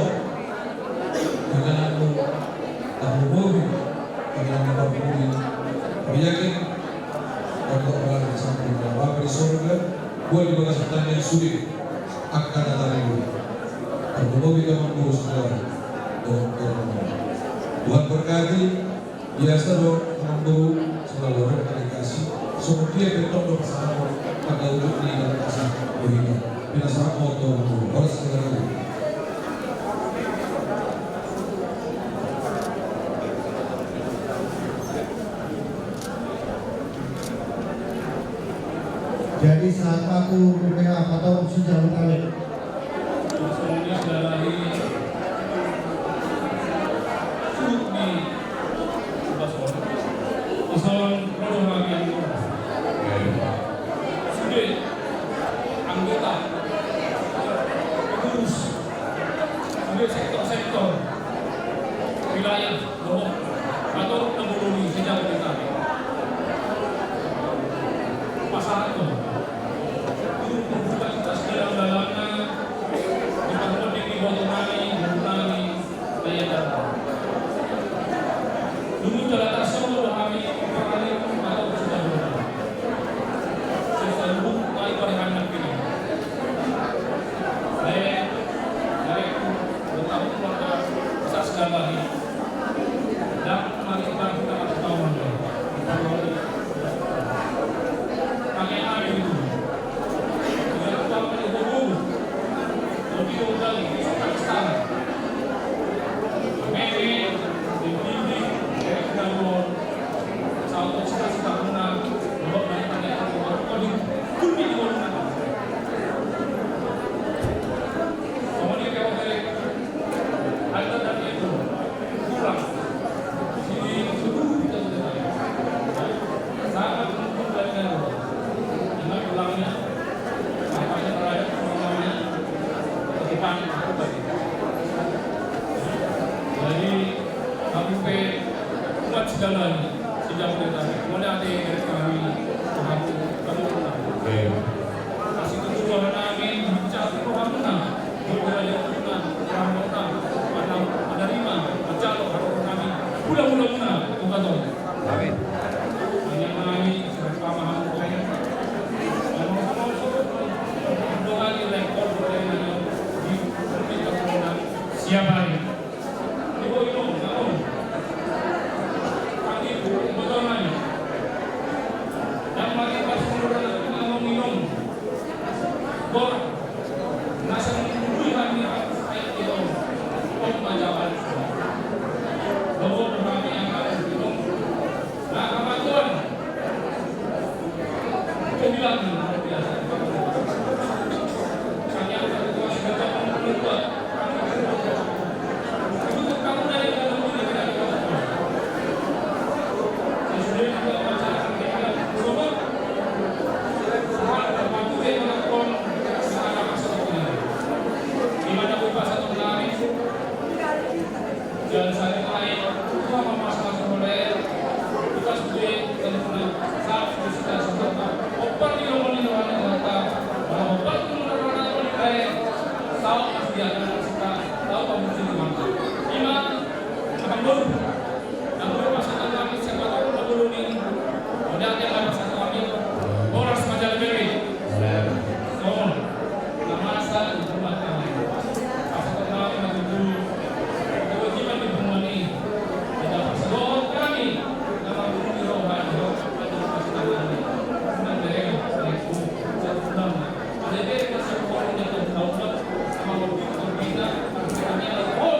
dengan aku tahu mobil dengan membawa mobil. Kami yakin untuk berada di samping Bapa di surga, buat di bawah setan yang sulit akan datang dulu. Mobil kamu urus segala. Tuhan berkati. Biasa dong, orang baru selalu ada dikasih. Seperti betul dong bersama pada ujung ini dan kasih begini. Bila sama foto orang baru, harus segera. Jadi saat aku BPH atau sudah utama. sektor wilayah Lombok atau Temuruni sejauh kita masalah itu membuka kita sedalam-dalamnya dibangun di Botonani, Botonani, daya data dulu jalan tersebut kami kembali atau sudah berubah saya selalu mulai pada anak ini saya bertamu keluarga besar segala ini dan mari kita ketahuan pakai air itu tidak lupa pada hukum lebih mudah di Pakistan Mary di Bindi dari Kedawon Sauto cita-cita menang bahwa mereka yang koding kurni di Wolungan kemudian kalau dari ada dan itu kurang di seluruh kita sudah sangat mungkin dari Kedawon ingat ulangnya makanya terakhir ulangnya kehidupan jadi KPP umat segalanya sejak kita kemudian ada yang kami mengaku kami menang kasih keturunan amin bicara Tuhan menang berjaya menang orang menang menerima berjalo harus kami pulang-pulang menang Tuhan amin hanya kami sebagai pamahan Tuhan doa di rekor berjaya di keturunan siapa ini ibu namun kami betul nanya yang paling pas menurut aku mau minum bor nasa menunggu kami ayat itu om majalah bahwa kami yang harus minum nah kapan itu bilang biasa kami yang berkuasa sudah membuat itu kamu dari dalam diri kita saya sudah juga masyarakat kita coba waktu yang melakukan secara masalah ini di mana upah satu hari dan saya lain sama masalah sekolah kita sudah telah saat kita sudah open di rumah ini orang kata bahwa open di rumah orang lain tahu dia kita tahu kamu sini mana lima akan dulu namun masalah kami siapa tahu dulu ini kemudian yang ada satu kami orang semacam ini oh nama asal di rumah kami asal kami nanti dulu kewajiban di rumah ini tidak bersedoh kami nama guru di rumah ini dan mereka selaku satu bulan ada mereka sekolah yang tahu sama kita kami ada oh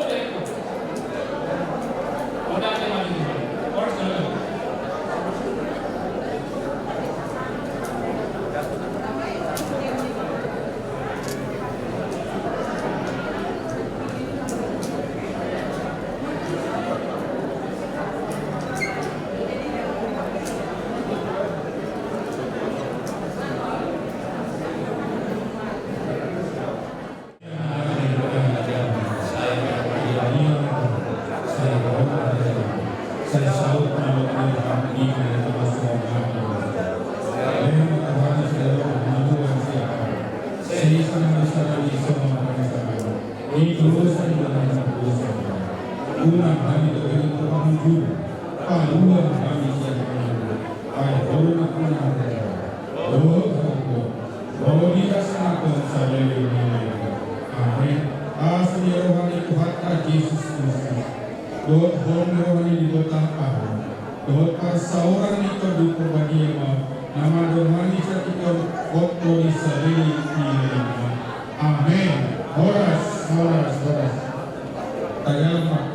Itu dengan dosa. Unang kami terkait terpanjur. Paluan kami siapa ay corona kuna tayo. Bahwa dirasakan sa lelaki. Amen. Asa ni rohani Tuhan Yesus Kristus. Doon rohani di kota Allah. Doon para sa orang ni terdukur bagi nama rohani sa kita waktu di sarili ni. Amen. Horas. Tayo